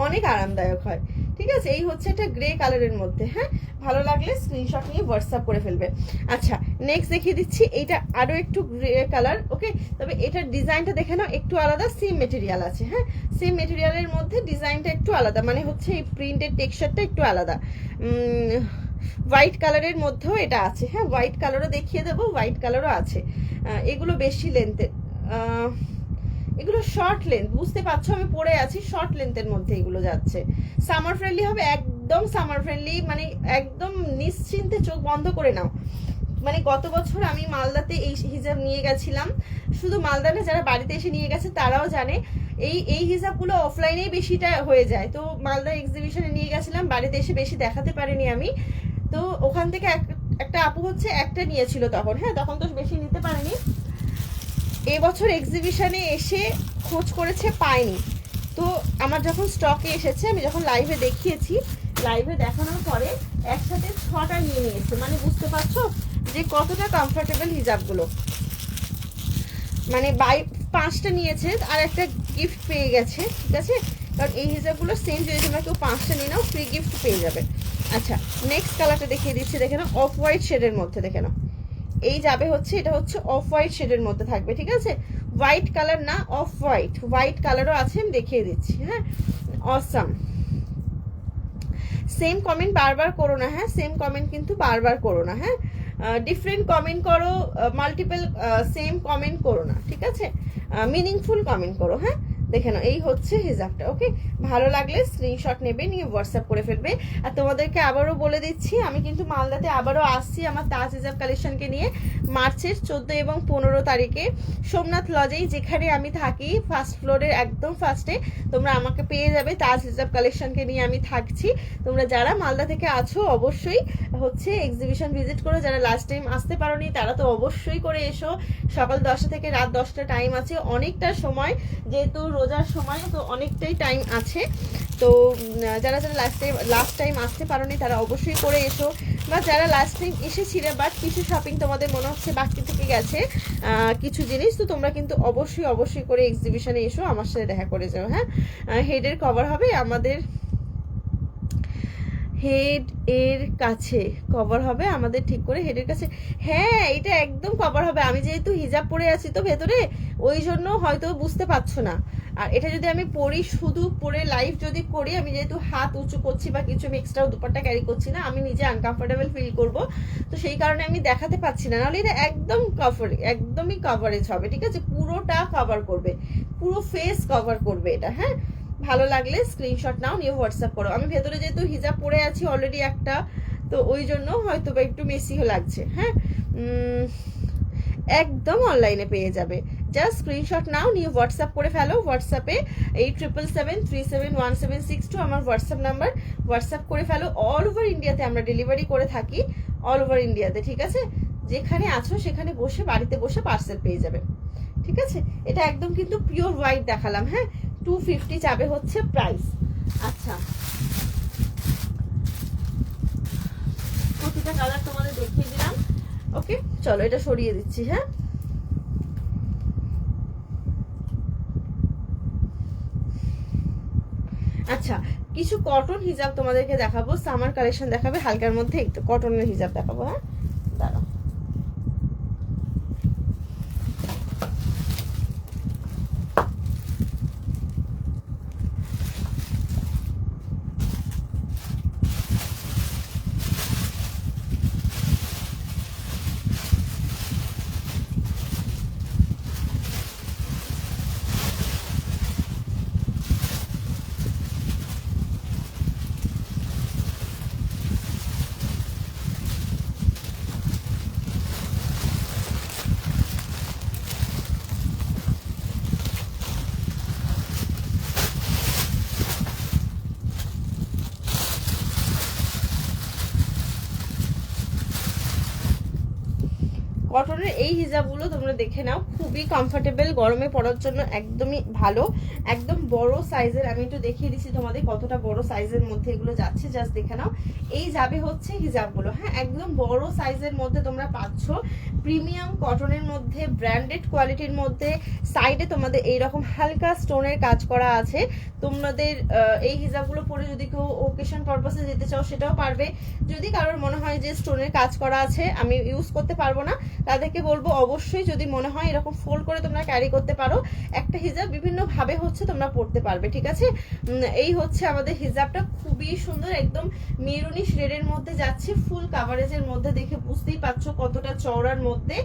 অনেক আরামদায়ক হয়, ঠিক আছে। এই হচ্ছে একটা গ্রে কালারের মধ্যে। হ্যাঁ, ভালো লাগলে স্ক্রিনশট নিয়ে হোয়াটসঅ্যাপ করে ফেলবে। আচ্ছা, নেক্সট দেখিয়ে দিচ্ছি, এইটা আরো একটু গ্রে কালার, ওকে। তবে এটার ডিজাইনটা দেখে নাও, একটু আলাদা, সেম মেটেরিয়াল আছে। হ্যাঁ, সেম মেটেরিয়ালের মধ্যে ডিজাইনটা একটু আলাদা, মানে হচ্ছে এই প্রিন্টের টেক্সচারটা একটু আলাদা। হোয়াইট কালারের মধ্যেও এটা আছে। হ্যাঁ, হোয়াইট কালারও দেখিয়ে দেবো, হোয়াইট কালারও আছে। এগুলো বেশি লেন্থের, এগুলো শর্ট লেন্থ, বুঝতে পারছো আমি পরে আছি, শর্ট লেন্থের মধ্যে এগুলো যাচ্ছে। সামার ফ্রেন্ডলি হবে, একদম সামার ফ্রেন্ডলি, মানে একদম নিশ্চিন্তে চোখ বন্ধ করে নাও। মানে গত বছর আমি মালদাতে এই হিজাব নিয়ে গেছিলাম, শুধু মালদা না, যারা বাড়িতে এসে নিয়ে গেছে তারাও জানে, এই হিজাবগুলো অফলাইনেই বেশিটা হয়ে যায়। তো মালদা এক্সিবিশনে নিয়ে গেছিলাম, বাড়িতে এসে বেশি দেখাতে পারিনি আমি। তো ওখান থেকে একটা আপু হচ্ছে একটা নিয়েছিল তখন। হ্যাঁ, তখন তো বেশি নিতে পারেনি। এবছর এক্সিবিশনে এসে খোঁজ করেছে, পায়নি। তো আমার যখন স্টকে এসেছে, আমি যখন লাইভে দেখিয়েছি, লাইভে দেখানোর পরে একসাথে 6টা নিয়ে নিয়েছে, মানে বুঝতে পারছো যে কতটা কমফোর্টেবল হিজাবগুলো। মানে 5টা নিয়েছে আর একটা গিফট পেয়ে গেছে, ঠিক আছে। কারণ এই হিজাবগুলো সেম, যদি তোমরা কেউ 5টা নিয়ে নাও ফ্রি গিফট পেয়ে যাবে। আচ্ছা, নেক্সট কালারটা দেখিয়ে দিচ্ছি, দেখে নাও, অফ হোয়াইট শেডের মধ্যে, দেখে নাও। এই যাবে হচ্ছে, এটা হচ্ছে অফ হোয়াইট শেডের মধ্যে থাকবে, ঠিক আছে। হোয়াইট কালার না, অফ হোয়াইট, হোয়াইট কালারও আছে, আমি দেখিয়ে দিচ্ছি। হ্যাঁ, অসাম। সেম কমেন্ট বারবার করো না, হ্যাঁ, সেম কমেন্ট কিন্তু বারবার করো না। হ্যাঁ, ডিফারেন্ট কমেন্ট করো, মাল্টিপল সেম কমেন্ট করো না, ঠিক আছে, মিনিংফুল কমেন্ট করো। হ্যাঁ, দেখে নাও, এই হচ্ছে হিজাবটা, ওকে। ভালো লাগলে স্ক্রিনশট নেবে, নিয়ে হোয়াটসঅ্যাপ করে ফেলবে। আর তোমাদেরকে আবারও বলে দিচ্ছি, আমি কিন্তু মালদাতে আবারও আসছি আমার তাজ হিজাব কালেকশনকে নিয়ে, মার্চের 14 এবং 15 তারিখে সোমনাথ লজেই, যেখানে আমি থাকি, ফার্স্ট ফ্লোরের একদম ফার্স্টে তোমরা আমাকে পেয়ে যাবে। তাজ হিজাব কালেকশনকে নিয়ে আমি থাকছি। তোমরা যারা মালদা থেকে আছো অবশ্যই হচ্ছে এক্সিবিশন ভিজিট করো, যারা লাস্ট টাইম আসতে পারোনি তারা তো অবশ্যই করে এসো। সকাল 10টা থেকে রাত 10টা টাইম আছে, অনেকটা সময়, যেহেতু রোজার সময়, তো অনেকটাই টাইম আছে। তো যারা যারা লাস্ট টাইম আসতে পারোনি তারা অবশ্যই করে এসো, বা যারা লাস্ট টাইম এসেছিলে বাট কিছু শপিং তোমাদের মনে হচ্ছে বাকি থেকে গেছে কিছু জিনিস, তো তোমরা কিন্তু অবশ্যই অবশ্যই করে এক্সিবিশনে এসো, আমার সাথে দেখা করে যাও। হ্যাঁ, হেডের কভার হবে আমাদের, হেড এর কাছে কভার হবে আমাদের, ঠিক করে হেডের কাছে। হ্যাঁ, এটা একদম কভার হবে। আমি যেহেতু হিজাব পরে আছি তো ভেতরে, ওই জন্য হয়তো বুঝতে পারছো না। আর এটা যদি আমি পরি, শুধু পরে লাইভ যদি করি, আমি যেহেতু হাত উঁচু করছি বা কিছু, আমি এক্সট্রা দুপাট্টা ক্যারি করছি না, আমি নিজে আনকমফোর্টেবল ফিল করব, তো সেই কারণে আমি দেখাতে পাচ্ছি না। নাহলে এটা একদম একদমই কভারেজ হবে, ঠিক আছে, পুরোটা কভার করবে, পুরো ফেস কভার করবে এটা। হ্যাঁ, ভালো লাগলে স্ক্রিনশট নাও, নিয়ে হোয়াটসঅ্যাপ করো। আমি ভেতরে যেহেতু হিজাব পরে আছি অলরেডি একটা, তো ওই জন্য হয়তো বা একটু মেসিও লাগছে। হ্যাঁ, একদম অনলাইনে পেয়ে যাবে। জাস্ট স্ক্রিনশট নাও, নিয়ে হোয়াটসঅ্যাপ করে ফেলো। হোয়াটসঅ্যাপে 8777371762 আমার হোয়াটসঅ্যাপ নাম্বার, হোয়াটসঅ্যাপ করে ফেলো। অল ওভার ইন্ডিয়াতে আমরা ডেলিভারি করে থাকি, অল ওভার ইন্ডিয়াতে। ঠিক আছে, যেখানে আছো সেখানে বসে, বাড়িতে বসে পার্সেল পেয়ে যাবে। ঠিক আছে, এটা একদম কিন্তু পিওর হোয়াইট দেখালাম। হ্যাঁ, 250 যাবে হচ্ছে প্রাইস। আচ্ছা, প্রতিটা কালার তোমাদের দেখিয়ে দিলাম। ওকে, চলো এটা সরিয়ে দিচ্ছি। হ্যাঁ, আচ্ছা, কিছু কটন হিজাব তোমাদেরকে দেখাবো, সামার কালেকশন দেখাবে হালকার মধ্যে, একটু কটনের হিজাব দেখাবো। হ্যাঁ, দাঁড়াও। কটনের এই হিজাবগুলো তোমরা দেখে নাও, খুবই কমফোর্টেবল, গরমে পরার জন্য একদমই ভালো। একদম বড় সাইজের, আমি একটু দেখিয়ে দিচ্ছি তোমাদের কতটা বড় সাইজের মধ্যে এগুলো যাচ্ছে, জাস্ট দেখে নাও। এই যাবে হচ্ছে হিজাবগুলো। হ্যাঁ, একদম বড় সাইজের মধ্যে তোমরা পাচ্ছ, প্রিমিয়াম কটনের মধ্যে, ব্র্যান্ডেড কোয়ালিটির মধ্যে। সাইডে তোমাদের এইরকম হালকা স্টোনের কাজ করা আছে। তোমাদের এই হিজাবগুলো পরে যদি কেউ ওকেশন পারপাসে যেতে চাও সেটাও পারবে। যদি কারোর মনে হয় যে স্টোনের কাজ করা আছে আমি ইউজ করতে পারবো না, তাদেরকে বলবো অবশ্যই যদি মনে হয় এরকম ফোল্ড করে তোমরা ক্যারি করতে পারো। একটা হিজাব বিভিন্ন ভাবে হচ্ছে তোমরা পরতে পারবে। ঠিক আছে, এই হচ্ছে আমাদের হিজাবটা, খুবই সুন্দর, একদম মেরুনিশ রেডের মধ্যে যাচ্ছে, ফুল কাভারেজের মধ্যে। দেখে বুঝতেই পারছো কতটা চওড়ার মধ্যে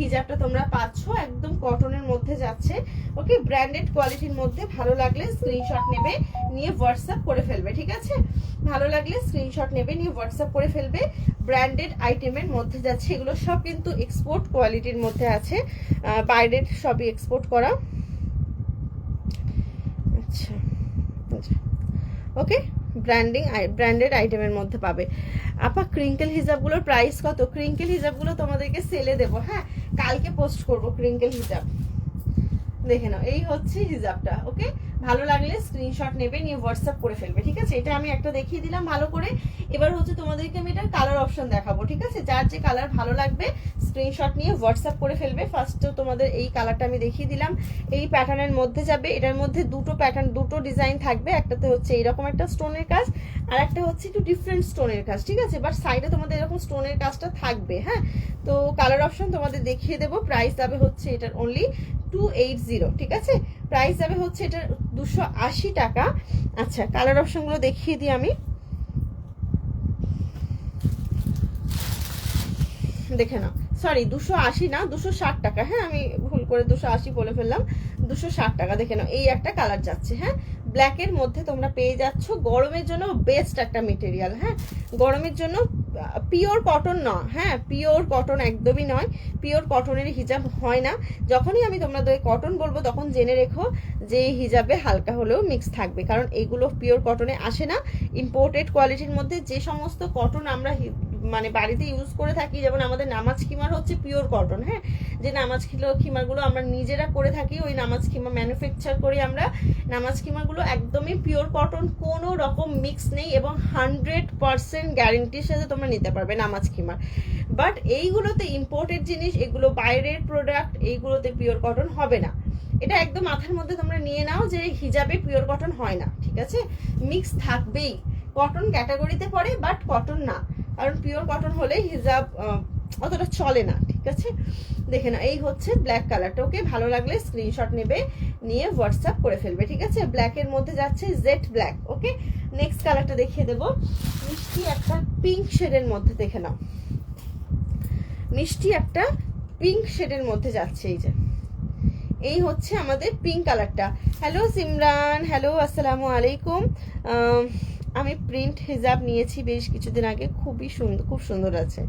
হিজাবটা তোমরা পাচ্ছ, একদম কটনের মধ্যে যাচ্ছে। ওকে, ব্র্যান্ডেড কোয়ালিটির মধ্যে। ভালো লাগলে স্ক্রিনশট নেবে, নিয়ে হোয়াটসঅ্যাপ করে ফেলবে। ঠিক আছে, ভালো লাগলে স্ক্রিনশট নেবে, নিয়ে হোয়াটসঅ্যাপ করে ফেলবে। ব্র্যান্ডেড আইটেমের মধ্যে যাচ্ছে, এগুলো সব কিন্তু এক্সপোর্ট কোয়ালিটির মধ্যে আছে, বাইরের সবই এক্সপোর্ট করা। আচ্ছা, ওকে, ব্র্যান্ডেড আইটেমের মধ্যে পাবে। আপা, ক্রিঙ্কেল হিজাবগুলোর প্রাইস কত? ক্রিঙ্কেল হিজাবগুলো তোমাদেরকে সেলে দেবো। হ্যাঁ, কালকে পোস্ট করবো ক্রিঙ্কেল হিজাব, দেখে নাও। এই হচ্ছে হিজাবটা। ওকে, ভালো লাগলে স্ক্রিনশট নেবে, নিয়ে হোয়াটসঅ্যাপ করে ফেলবে। ঠিক আছে, এটা আমি একটা দেখিয়ে দিলাম ভালো করে। এবার হচ্ছে তোমাদেরকে আমি এটার কালার অপশন দেখাবো। ঠিক আছে, যার যে কালার ভালো লাগবে স্ক্রিনশট নিয়ে হোয়াটসঅ্যাপ করে ফেলবে। ফার্স্ট তোমাদের এই কালারটা আমি দেখিয়ে দিলাম, এই প্যাটার্নের মধ্যে যাবে। এটার মধ্যে দুটো প্যাটার্ন, দুটো ডিজাইন থাকবে। একটাতে হচ্ছে এইরকম একটা স্টোনের কাজ, আর একটা হচ্ছে একটু ডিফারেন্ট স্টোনের কাজ। ঠিক আছে, বাট সাইডে তোমাদের এরকম স্টোনের কাজটা থাকবে। হ্যাঁ, তো কালার অপশন তোমাদের দেখিয়ে দেবো। প্রাইস যাবে হচ্ছে এটার অনলি 280। ঠিক আছে, প্রাইস যাবে হচ্ছে এটার 280 টাকা। আচ্ছা, কালার অপশনগুলো দেখিয়ে দিই আমি, দেখে নাও। সরি, 280 না, 260 টাকা। হ্যাঁ, আমি ভুল করে 280 বলে ফেললাম, 260 টাকা। দেখে নাও, এই একটা কালার যাচ্ছে। হ্যাঁ, ব্ল্যাকের মধ্যে তোমরা পেয়ে যাচ্ছ। গরমের জন্য বেস্ট একটা মেটেরিয়াল। হ্যাঁ, গরমের জন্য পিওর কটন না, হ্যাঁ পিওর কটন একদমই নয়, পিওর কটনের হিজাব হয় না। যখনই আমি তোমাদের কটন বলবো তখন জেনে রেখো যে হিজাবে হালকা হলেও মিক্স থাকবে, কারণ এগুলো পিওর কটনে আসে না। ইম্পোর্টেড কোয়ালিটির মধ্যে যে সমস্ত কটন আমরা মানে বাড়িতে ইউজ করে থাকি, যেমন আমাদের নামাজ খিমার হচ্ছে পিওর কটন। হ্যাঁ, যে নামাজ খিমারগুলো আমরা নিজেরা করে থাকি, ওই নামাজ খিমা ম্যানুফ্যাকচার করি আমরা। নামাজ খিমারগুলো একদমই পিওর কটন, কোনো রকম মিক্স নেই, এবং 100% গ্যারেন্টির সাথে তোমরা নিতে পারবে নামাজ খিমার। বাট এইগুলোতে ইম্পোর্টেড জিনিস, এগুলো বাইরের প্রোডাক্ট, এইগুলোতে পিওর কটন হবে না। এটা একদম মাথার মধ্যে তোমরা নিয়ে নাও যে হিজাবে পিওর কটন হয় না। ঠিক আছে, মিক্স থাকবেই, কটন ক্যাটাগরিতে পড়ে বাট কটন না, কারণ পিওর কটন হলেই হিজাব অতটা চলে না। ঠিক আছে, দেখে না, এই হচ্ছে ব্ল্যাক কালারটা। ওকে, ভালো লাগলে স্ক্রিনশট নেবে, নিয়ে হোয়াটসঅ্যাপ করে ফেলবে। ঠিক আছে, ব্ল্যাকের মধ্যে যাচ্ছে জেড ব্ল্যাক। ওকে, নেক্সট কালারটা দেখিয়ে দেবো, মিষ্টি একটা পিঙ্ক শেডের মধ্যে। দেখে নাও, মিষ্টি একটা পিঙ্ক শেডের মধ্যে যাচ্ছে। এই যে এই হচ্ছে আমাদের পিঙ্ক কালারটা। হ্যালো সিমরান, হ্যালো, আসসালামু আলাইকুম। আমি প্রিন্ট হিজাব নিয়েছি বেশ কিছুদিন আগে, খুবই সুন্দর, খুব সুন্দর আছে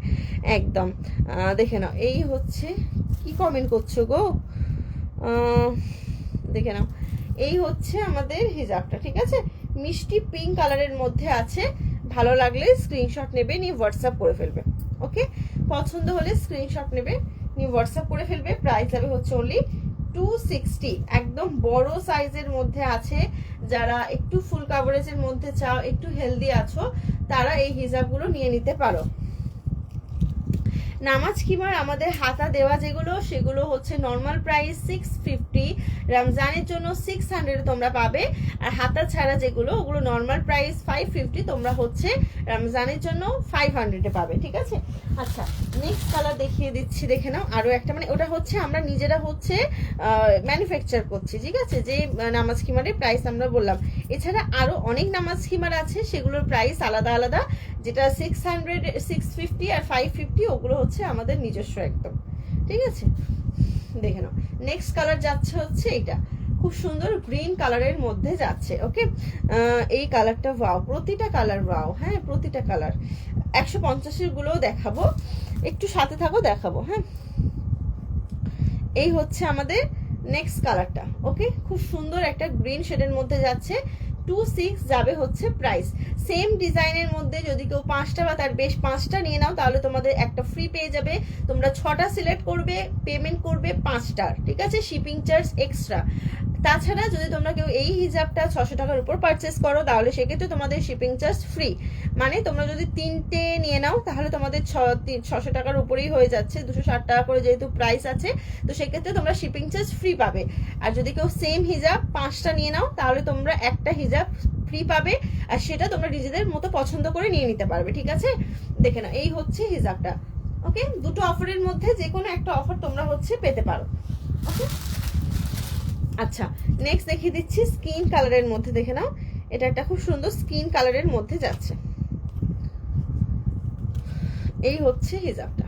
একদম। দেখে নাও, এই হচ্ছে, কি কমেন্ট করছো গো, দেখে নাও, এই হচ্ছে আমাদের হিজাবটা, ঠিক আছে? মিষ্টি পিঙ্ক কালারের মধ্যে আছে। ভালো লাগলে স্ক্রিনশট নেবে, নিয়ে হোয়াটসঅ্যাপ করে ফেলবে। ওকে, পছন্দ হলে স্ক্রিনশট নেবে, নিয়ে হোয়াটসঅ্যাপ করে ফেলবে। প্রাইস যাবে হচ্ছে অনলি 260। একদম বড় সাইজের মধ্যে আছে। যারা একটু ফুল কাভারেজের মধ্যে চাও, একটু হেলদি আছো, তারা এই হিজাবগুলো নিয়ে নিতে পারো। নামাজ খিমার আমাদের হাতা দেওয়া যেগুলো, সেগুলো হচ্ছে নর্মাল প্রাইস 650, রমজানের জন্য 600 তোমরা পাবে। আর হাতা ছাড়া যেগুলো, ওগুলো নর্মাল প্রাইস 550, তোমরা হচ্ছে রমজানের জন্য 500-এ পাবে, ঠিক আছে? আচ্ছা, নেক্সট কালার দেখিয়ে দিচ্ছি, দেখে নাও। আরো একটা, মানে ওটা হচ্ছে আমরা নিজেরা হচ্ছে ম্যানুফ্যাকচার করছি, ঠিক আছে? যে নামাজ খিমারের প্রাইস আমরা বললাম। এছাড়া আরো অনেক নামাজ খিমার আছে, সেগুলোর প্রাইস আলাদা আলাদা। যেটা 600, 650 আর 550, ওগুলো হচ্ছে আমাদের নিজস্ব একদম, ঠিক আছে? দেখে নাও, নেক্সট কালার যাচ্ছে হচ্ছে এইটা, খুব সুন্দর গ্রিন কালারের মধ্যে যাচ্ছে। ওকে, এই কালারটা ওয়াও, প্রতিটা কালার ওয়াও। হ্যাঁ, প্রতিটা কালার 150-এর গুলোও দেখাবো, একটু সাথে থাকো, দেখাবো। হ্যাঁ, এই হচ্ছে আমাদের নেক্সট কালারটা। ওকে, খুব সুন্দর একটা গ্রিন শেডের মধ্যে যাচ্ছে। 26 যাবে হচ্ছে প্রাইস। সেম ডিজাইনের মধ্যে যদি কেউ 5টা বা তার বেশ 5টা নিয়ে নাও, তাহলে তোমাদের একটা ফ্রি পেয়ে যাবে। তোমরা 6টা সিলেক্ট করবে, পেমেন্ট করবে 5টার, ঠিক আছে? Shipping charge extra. তাছাড়া যদি তোমরা কেউ এই হিজাবটা 600 টাকার উপর পারচেস করো, তাহলে সেক্ষেত্রে তোমাদের শিপিং চার্জ ফ্রি। মানে তোমরা যদি 3টে নিয়ে নাও, তাহলে তোমাদের 600 টাকার উপরেই হয়ে যাচ্ছে, 260 টাকা করে যেহেতু প্রাইস আছে, তো সেক্ষেত্রে তোমরা শিপিং চার্জ ফ্রি পাবে। আর যদি কেউ সেম হিজাব 5টা নিয়ে নাও, তাহলে তোমরা একটা হিজাব ফ্রি পাবে, আর সেটা তোমরা নিজেদের মতো পছন্দ করে নিয়ে নিতে পারবে, ঠিক আছে? দেখে নাও, এই হচ্ছে হিজাবটা। ওকে, দুটো অফারের মধ্যে যে কোনো একটা অফার তোমরা হচ্ছে পেতে পারো। ওকে, আচ্ছা, নেক্সট দেখিয়ে দিচ্ছি স্কিন কালারের মধ্যে। দেখে নাও, এটা একটা খুব সুন্দর স্কিন কালারের মধ্যে যাচ্ছে। এই হচ্ছে হিজাবটা।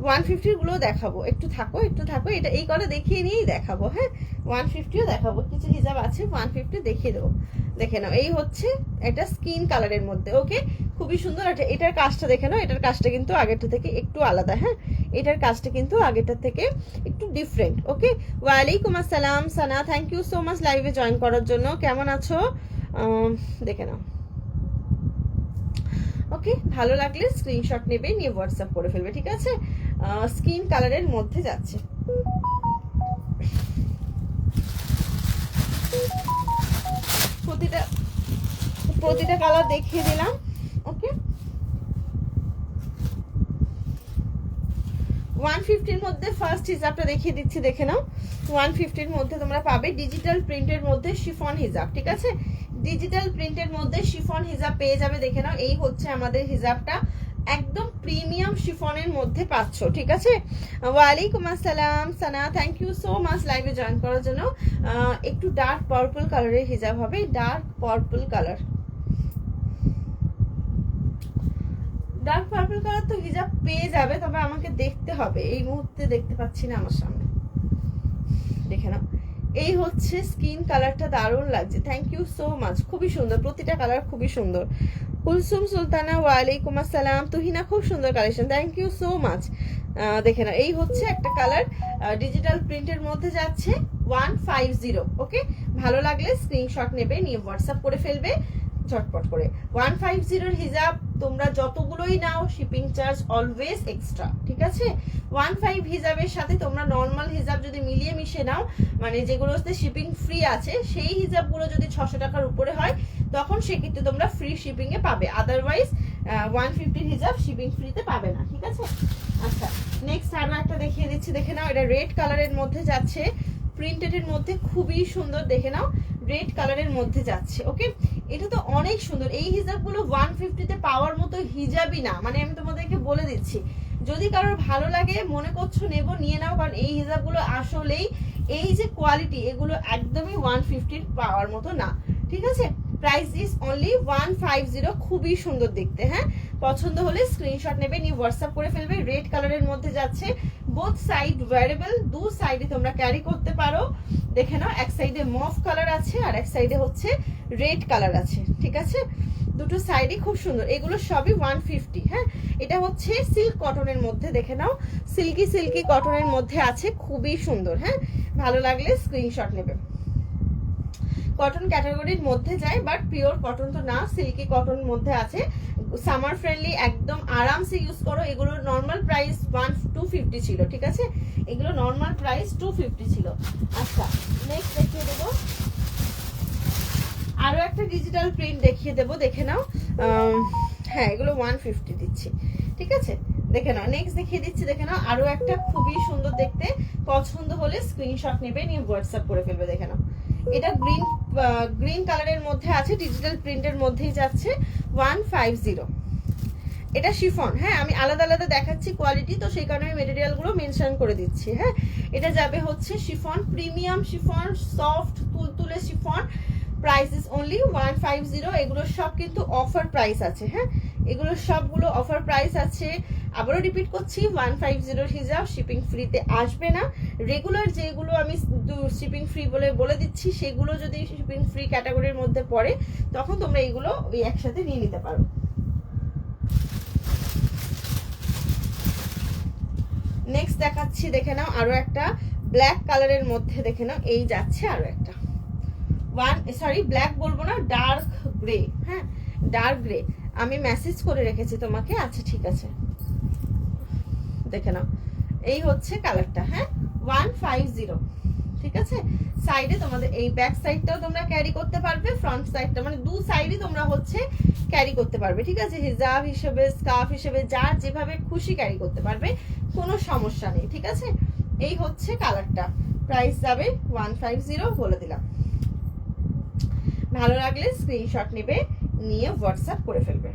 150 গুলো দেখাবো, একটু থাকো, একটু থাকো, এটা এই কটা দেখিয়ে নিয়েই দেখাবো। হ্যাঁ, 150ও দেখাবো, কিছু হিজাব আছে 150 দেখিয়ে দেবো। দেখে নাও, এই হচ্ছে একটা স্কিন কালারের মধ্যে। ওকে, খুবই সুন্দর। এটার কাজটা দেখে নাও, এটার কাজটা কিন্তু আগেরটা থেকে একটু আলাদা। হ্যাঁ, এটার কাজটা কিন্তু আগেরটার থেকে একটু ডিফারেন্ট। ওকে, ওয়ালাইকুম আসসালাম সানা, থ্যাংক ইউ সো মাচ লাইভে জয়েন করার জন্য। কেমন আছো? দেখে নাও। ওকে, ভালো লাগলে স্ক্রিনশট নেবে, নিয়ে হোয়াটসঅ্যাপ করে ফেলবে, ঠিক আছে? স্কিন কালারের মধ্যে যাচ্ছে। প্রতিটা কালার দেখিয়ে দিলাম। ওকে, 150-র মধ্যে ফার্স্ট হিজাবটা দেখিয়ে দিচ্ছি, দেখে নাও। 150-র মধ্যে তোমরা পাবে ডিজিটাল প্রিন্টের মধ্যে শিফন হিজাব, ঠিক আছে? ডিজিটাল প্রিন্টের মধ্যে শিফন হিজাব পেয়ে যাবে। দেখে নাও, এই হচ্ছে আমাদের হিজাবটা, একদম প্রিমিয়াম শিফনের মধ্যে পাচ্ছ, ঠিক আছে? ওয়ালাইকুম আসসালাম সানা, থ্যাংক ইউ সো মাচ লাইভে জয়েন করার জন্য। একটু ডার্ক পার্পল কালারের হিজাব হবে, dark purple colour. Dark purple colour তো হিজাব পেয়ে যাবে, তবে আমাকে দেখতে হবে, এই মুহূর্তে দেখতে পাচ্ছি না আমার সামনে। দেখে নাও, এই হচ্ছে স্কিন কালারটা, দারুণ লাগছে। থ্যাংক ইউ সো মাচ, খুবই সুন্দর, প্রতিটা কালার খুবই সুন্দর। কুলসুম সুলতানা, ওয়ালাইকুম আসসালাম। তুহিনা, খুব সুন্দর collection, thank you so much. দেখে নাও, এই হচ্ছে একটা কালার, ডিজিটাল প্রিন্টের মধ্যে যাচ্ছে 150। ওকে, ভালো লাগলে স্ক্রিনশট নেবে, নিয়ে হোয়াটসঅ্যাপ করে ফেলবে ঝটপট করে। 150-এর হিজাব তোমরা যতগুলোই নাও, শিপিং চার্জ অলওয়েজ এক্সট্রা, ঠিক আছে? 15 হিজাবের সাথে তোমরা নর্মাল হিজাব যদি মিলিয়ে মিশে নাও, মানে যেগুলোতে শিপিং ফ্রি আছে, সেই হিজাবগুলো যদি 600 টাকার উপরে হয়, তখন সেক্ষেত্রে তোমরা ফ্রি শিপিং এ পাবে। আদারওয়াইজ 150 হিজাব শিপিং ফ্রিতে পাবে না, ঠিক আছে? আচ্ছা, নেক্সট আরো একটা দেখিয়ে দিচ্ছি, দেখে নাও। এটা রেড কালারের মধ্যে যাচ্ছে, প্রিন্টেড এর মধ্যে, খুবই সুন্দর। দেখে নাও, রেড কালারের মধ্যে যাচ্ছে। ওকে, এটা তো অনেক সুন্দর। এই হিজাবগুলো 150-তে পাওয়ার মতো হিজাবই না, মানে আমি তোমাদেরকে বলে দিচ্ছি। যদি কারোর ভালো লাগে, মনে করছো নেব, নিয়ে নাও, কারণ এই হিজাবগুলো আসলেই, এই যে কোয়ালিটি, এগুলো একদমই 150-র পাওয়ার মতো না, ঠিক আছে? প্রাইস ইজ অনলি 150, খুবই সুন্দর দেখতে। হ্যাঁ, পছন্দ হলে স্ক্রিনশট নেবে, নিয়ে হোয়াটসঅ্যাপ করে ফেলবে। রেড কালারের মধ্যে যাচ্ছে, বোথ সাইড ওয়্যারেবল, দু সাইডে তোমরা ক্যারি করতে পারো। দেখে নাও, এক সাইডে মভ কালার আছে আর এক সাইডে হচ্ছে রেড কালার আছে, ঠিক আছে? দুটো সাইডই খুব সুন্দর। এগুলো সবই 150। হ্যাঁ, এটা হচ্ছে সিল্ক কটনের মধ্যে, দেখে নাও সিল্কি সিল্কি কটনের মধ্যে আছে, খুবই সুন্দর। হ্যাঁ, ভালো লাগলে স্ক্রিনশট নেবে। কটন ক্যাটাগরির মধ্যে যায়, বাট পিওর কটন তো না, সিল্কি কটন মধ্যে আছে। সামার ফ্রেন্ডলি, একদম আরামসে ইউজ করো। এগুলোর নর্মাল প্রাইস 250 ছিল, ঠিক আছে? এগুলো নর্মাল প্রাইস 250 ছিল। আচ্ছা, নেক্সট দেখিয়ে দেবো, আরো একটা ডিজিটাল প্রিন্ট দেখিয়ে দেবো, দেখে নাও। হ্যাঁ, এগুলো 150 দিচ্ছি, ঠিক আছে? দেখে নাও, নেক্সট দেখিয়ে দিচ্ছি, দেখে নাও আরো একটা খুবই সুন্দর দেখতে। পছন্দ হলে স্ক্রিনশট নেবে, নিয়ে হোয়াটসঅ্যাপ করে ফেলবে। দেখে নাও, এটা গ্রিন কালারের মধ্যে আছে, ডিজিটাল প্রিন্টের মধ্যেই যাচ্ছে 150। এটা শিফন। হ্যাঁ, আমি আলাদা আলাদা দেখাচ্ছি কোয়ালিটি, তো সেই কারণে আমি মেটেরিয়াল গুলো মেনশন করে দিচ্ছি। হ্যাঁ, এটা যাবে হচ্ছে শিফন, প্রিমিয়াম শিফন, সফট তুলতুলে শিফন। Price is only 150। এগুলো সব কিন্তু অফার প্রাইস আছে। হ্যাঁ, এগুলো সবগুলো অফার প্রাইস আছে। আবারও রিপিট করছি, 150 হিজাব শিপিং ফ্রিতে আসবে না। রেগুলার যেগুলো আমি শিপিং ফ্রি বলে দিচ্ছি, সেগুলো যদি শিপিং ফ্রি ক্যাটাগরির মধ্যে পড়ে, তখন তোমরা এগুলো ওই একসাথে নিয়ে নিতে পারো। নেক্সট দেখাচ্ছি, দেখে নাও আরো একটা ব্ল্যাক কালারের মধ্যে, দেখে নাও এই যাচ্ছে আরো একটা ব্ল্যাক বলবো না, ডার্ক গ্রে। হ্যাঁ, ডার্ক গ্রে আমি মেসেজ করে রেখেছি তোমাকে। আচ্ছা, ঠিক আছে, দেখে নাও এই হচ্ছে কালারটা। হ্যাঁ, 150, ঠিক আছে? সাইডে তোমাদের এই ব্যাক সাইডটাও তোমরা ক্যারি করতে পারবে, ফ্রন্ট সাইডটা, মানে দু সাইডই তোমরা হচ্ছে ক্যারি করতে পারবে, ঠিক আছে? হিজাব হিসেবে, স্কার্ফ হিসেবে, যার যেভাবে খুশি ক্যারি করতে পারবে, কোনো সমস্যা নেই, ঠিক আছে? এই হচ্ছে কালারটা। প্রাইস যাবে 150, বলে দিলাম। ভালো লাগলে স্ক্রিনশট নেবে, নিয়ে হোয়াটসঅ্যাপ করে ফেলবে।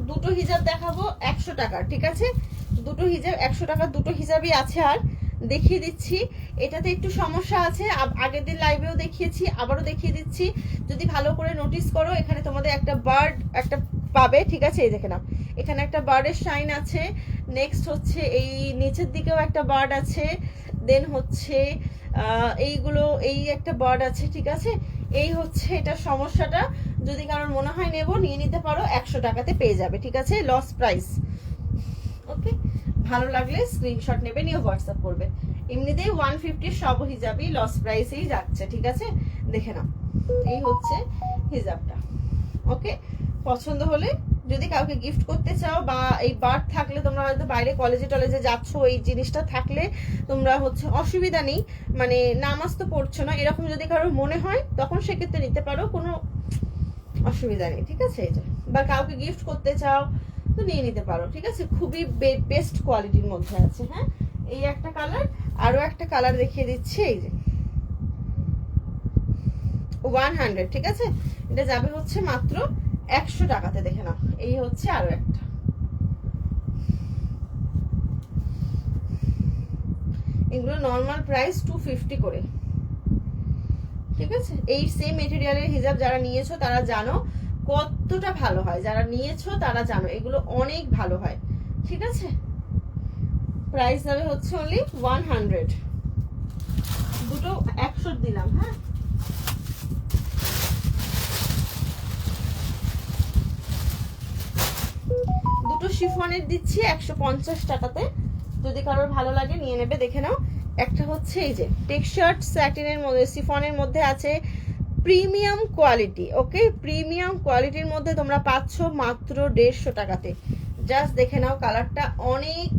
দুটো হিজাব দেখাবো 100 টাকার, ঠিক আছে? দুটো হিজাব 100 টাকা, দুটো হিজাবই আছে। আর দেখিয়ে দিচ্ছি, এটাতে একটু সমস্যা আছে, আগের দিন লাইভেও দেখিয়েছি, আবারও দেখিয়ে দিচ্ছি। যদি ভালো করে নোটিস করো, এখানে তোমাদের একটা বার্ড একটা পাবে, ঠিক আছে? এই দেখে নাও, এখানে একটা বার্ডের শাইন আছে। নেক্সট হচ্ছে এই নিচের দিকেও একটা বার্ড আছে। দেন হচ্ছে এইগুলো, এই একটা বার্ড আছে, ঠিক আছে? এই হচ্ছে এটা সমস্যাটা। যদি কারোর মনে হয় নেবো, নিয়ে নিতে পারো, 100 টাকাতে পেয়ে যাবে, ঠিক আছে? Loss price. ওকে, ভালো লাগলে স্ক্রিনশট নেবে, নিয়ে হোয়াটসঅ্যাপ করবে। এমনিতেই 150 সব হিজাবই লস প্রাইসেই যাচ্ছে, ঠিক আছে? দেখে নাও, এই হচ্ছে হিজাবটা। ওকে, পছন্দ হলে যদি কাউকে গিফট করতে চাও, বা এই বার্ড থাকলে, তোমরা হয়তো বাইরে কলেজে টলেজে যাচ্ছ, এই জিনিসটা থাকলে তোমরা হচ্ছে অসুবিধা নেই, মানে নামাজ তো পড়ছো না, এরকম যদি কারোর মনে হয়, তখন সেক্ষেত্রে নিতে পারো, কোনো অসুবিধা নেই, ঠিক আছে? এটা বা কাউকে গিফট করতে চাও তো নিয়ে নিতে পারো, ঠিক আছে? খুবই বেস্ট কোয়ালিটির মধ্যে আছে। হ্যাঁ, এই একটা কালার, আরো একটা কালার দেখিয়ে দিচ্ছি, এই যে 100, ঠিক আছে? এটা যাবে হচ্ছে মাত্র 100 টাকাতে। দেখে নাও, এই হচ্ছে আরো একটা। এগুলো নর্মাল প্রাইস 250 করে, ঠিক আছে? এই সেম মেটেরিয়ালের হিজাব যারা নিয়েছো তারা জানো কতটা ভালো হয়, যারা নিয়েছো তারা জানো এগুলো অনেক ভালো হয়, ঠিক আছে? প্রাইস যাবে হচ্ছে অনলি 100। দুটো 100 দিলাম। হ্যাঁ, দুটো শিফনের দিচ্ছি 150 টাকাতে। যদি কারোর ভালো লাগে নিয়ে নেবে, দেখে নাও। একটা হচ্ছে এই যে টেক্সচার স্যাটিনের মধ্যে, শিফনের মধ্যে আছে, প্রিমিয়াম কোয়ালিটি। ওকে, প্রিমিয়াম কোয়ালিটির মধ্যে তোমরা পাচ্ছ মাত্র 150 টাকাতে। জাস্ট দেখে নাও, কালারটা অনেক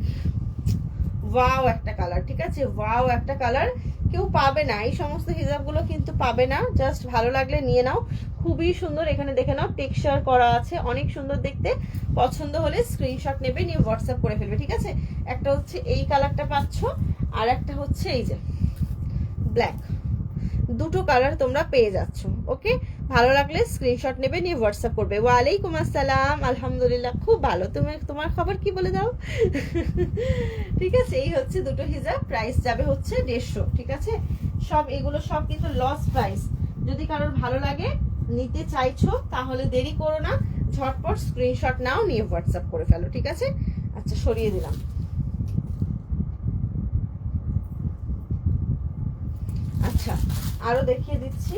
ওয়াও একটা কালার, ঠিক আছে? ওয়াও একটা কালার, কেউ পাবে না, এই সমস্ত হিজাবগুলো কিন্তু পাবে না। জাস্ট ভালো লাগলে নিয়ে নাও, খুবই সুন্দর। এখানে দেখে নাও টেক্সচার করা আছে, অনেক সুন্দর দেখতে। পছন্দ হলে স্ক্রিনশট নেবে, নিয়ে হোয়াটসঅ্যাপ করে ফেলবে, ঠিক আছে? একটা হচ্ছে এই কালারটা পাচ্ছ, আর একটা হচ্ছে এই যে ব্ল্যাক। দুটো কালার তোমরা পেয়ে যাচ্ছ। ওকে, ভালো লাগলে স্ক্রিনশট নেবে, নিয়ে হোয়াটসঅ্যাপ করবে। ওয়ালাইকুম আসসালাম, আলহামদুলিল্লাহ খুব ভালো। তোমার খবর কি বলে দাও। ঠিক আছে, এই হচ্ছে দুটো হিজাব। প্রাইস যাবে হচ্ছে 150, ঠিক আছে? সব এগুলো সব কিন্তু লস প্রাইস, যদি কারোর ভালো লাগে, নিতে চাইছো, তাহলে দেরি করো না, ঝটপট স্ক্রিনশট নাও, নিয়ে হোয়াটসঅ্যাপ করে ফেলো, ঠিক আছে? আচ্ছা, সরিয়ে দিলাম। আচ্ছা, আরো দেখিয়ে দিচ্ছি।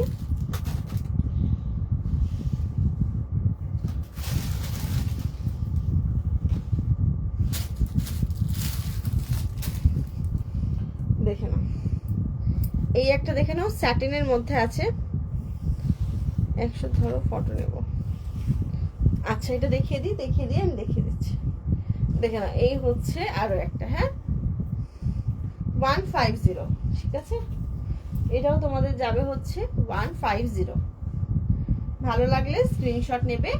দেখে নাও, এই একটা দেখে নাও, স্যাটিনের মধ্যে আছে। 100 ধরো, ফটো নেব। আচ্ছা, এটা দেখিয়ে দিই, আমি দেখিয়ে দিচ্ছি। দেখে নাও, এই হচ্ছে আরো একটা, হ্যাঁ 150, ঠিক আছে? এটাও তোমাদের যাবে হচ্ছে 150। ভালো লাগলে স্ক্রিনশট নেবে,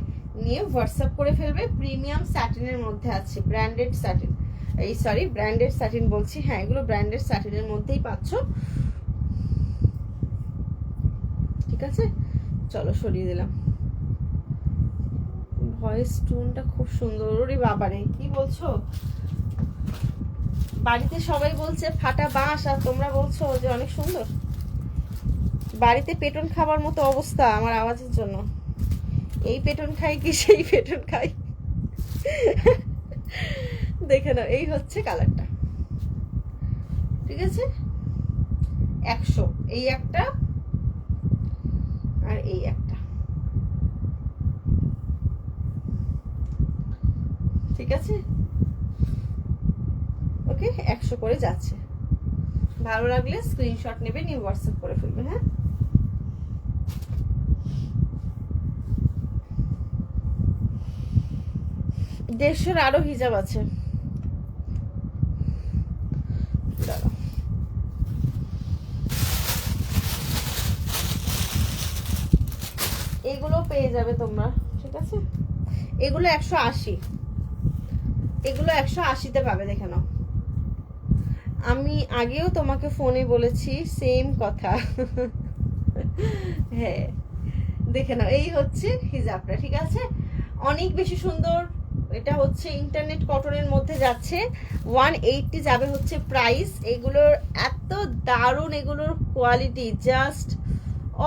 নিয়ে হোয়াটসঅ্যাপ করে ফেলবে। প্রিমিয়াম স্যাটিনের মধ্যে আছে, ব্র্যান্ডেড স্যাটিন, এই সরি ব্র্যান্ডেড স্যাটিন বলছি, হ্যাঁ এগুলো ব্র্যান্ডেড স্যাটিনের মধ্যেই পাচ্ছ, ঠিক আছে? চলো, সরিয়ে দিলাম। ভয়েস টোনটা খুব সুন্দর। ওরে বাবারে, কি বলছো? বাড়িতে সবাই বলছে ফাটা বাঁশ, আর তোমরা বলছো যে অনেক সুন্দর। বাড়িতে পেটন খাবার মতো অবস্থা আমার আওয়াজের জন্য। এই পেটন খাই কি সেই পেটন খাই। দেখে নাও, এই হচ্ছে কালারটা, ঠিক আছে? 100, এই একটা আর এই একটা, ঠিক আছে? ওকে, 100 করে যাচ্ছে। ভালো লাগলে স্ক্রিনশট নেবে, নিয়ে হোয়াটসঅ্যাপ করে ফেলবে, হ্যাঁ? দেড়শোর আরো হিজাব আছে, এগুলো পেয়ে যাবে তোমরা, ঠিক আছে? এগুলো 180, এগুলো 180তে পাবে, দেখে নাও। আমি আগেও তোমাকে ফোনে বলেছি সেম কথা। হ্যাঁ, দেখে নাও, এই হচ্ছে হিজাবটা, ঠিক আছে? অনেক বেশি সুন্দর। এটা হচ্ছে ইন্টারনেট কটনের মধ্যে যাচ্ছে, 180 যাবে হচ্ছে প্রাইস। এগুলোর এত দারুণ, এগুলোর কোয়ালিটি জাস্ট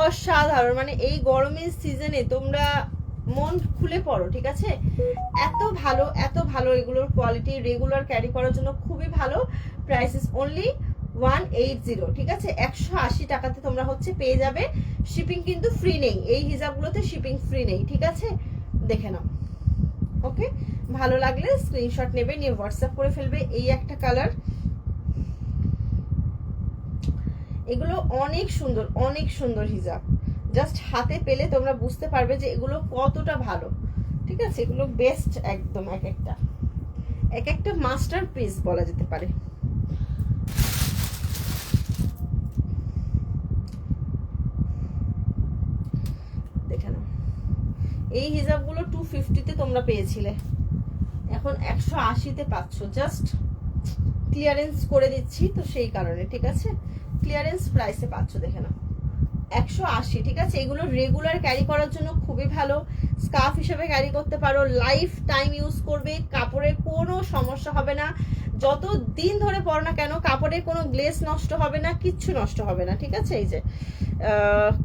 অসাধারণ। মানে এই গরমের সিজনে তোমরা মন খুলে পড়ো, ঠিক আছে? এত ভালো, এত ভালো এগুলোর কোয়ালিটি, রেগুলার ক্যারি করার জন্য খুবই ভালো। প্রাইস ইজ অনলি 180, ঠিক আছে? 180 টাকাতে তোমরা হচ্ছে পেয়ে যাবে। শিপিং কিন্তু ফ্রি নেই, এই হিজাবগুলোতে শিপিং ফ্রি নেই, ঠিক আছে? দেখে নাও, ওকে? ভালো লাগলে স্ক্রিনশট নেবে, নিয়ে হোয়াটসঅ্যাপ করে ফেলবে। এই একটা কালার, এগুলো অনেক সুন্দর, অনেক সুন্দর হিজাব। জাস্ট হাতে পেলে তোমরা বুঝতে পারবে যে এগুলো কতটা ভালো, ঠিক আছে? এগুলো বেস্ট একদম, এক একটা মাস্টার পিস বলা যেতে পারে। দেখে নাও, এই হিজাবগুলো 250-তে তোমরা পেয়েছিলে, এখন 180-তে পাচ্ছ। জাস্ট ক্লিয়ারেন্স করে দিচ্ছি তো সেই কারণে, ঠিক আছে? ক্লিয়ারেন্স প্রাইসে পাচ্ছ, দেখে নাও 180, ঠিক আছে? এগুলো রেগুলার ক্যারি করার জন্য খুবই ভালো, স্কার্ফ হিসেবে ক্যারি করতে পারো, লাইফ টাইম ইউজ করবে, কাপড়ের কোনো সমস্যা হবে না। যত দিন ধরে পরো না কেন, কাপড়ের কোনো গ্লেজ নষ্ট হবে না, কিচ্ছু নষ্ট হবে না, ঠিক আছে? এই যে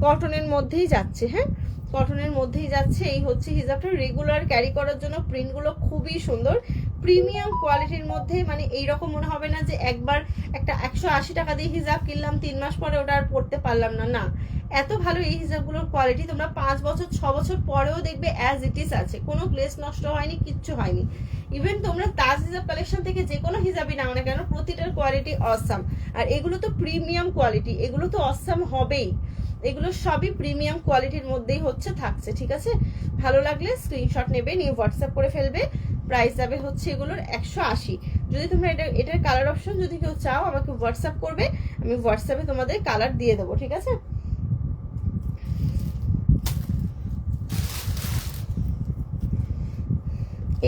কটনের মধ্যেই যাচ্ছে, হ্যাঁ কটনের মধ্যেই যাচ্ছে। এই হচ্ছে হিজাবটা, রেগুলার ক্যারি করার জন্য প্রিন্টগুলো খুবই সুন্দর, প্রিমিয়াম কোয়ালিটির মধ্যে। মানে এইরকম মনে হবে না যে একবার একটা 180 টাকা দিয়ে হিজাব কিনলাম, 3 মাস পরে ওটা আর পরতে পারলাম না, না। এত ভালো এই হিজাবগুলোর কোয়ালিটি, তোমরা 5 বছর 6 বছর পরেও দেখবে অ্যাজ ইট ইজ আছে, কোনো গ্লেজ নষ্ট হয়নি, কিচ্ছু হয়নি। ইভেন তোমরা তাজ হিজাব কালেকশন থেকে যে কোনো হিজাবই নাও না কেন, প্রতিটার কোয়ালিটি অসাম। আর এগুলো তো প্রিমিয়াম কোয়ালিটি, এগুলো তো অসাম হবেই। এগুলো সবই প্রিমিয়াম কোয়ালিটির মধ্যেই হচ্ছে থাকছে, ঠিক আছে? ভালো লাগলে স্ক্রিনশট নেবে, নিয়ে হোয়াটসঅ্যাপ করে ফেলবে। প্রাইস যাবে হচ্ছে এগুলোর 180। যদি তোমরা এটার কালার অপশন যদি কেউ চাও, আমাকে হোয়াটসঅ্যাপ করবে, আমি হোয়াটসঅ্যাপে তোমাদের কালার দিয়ে দেবো, ঠিক আছে?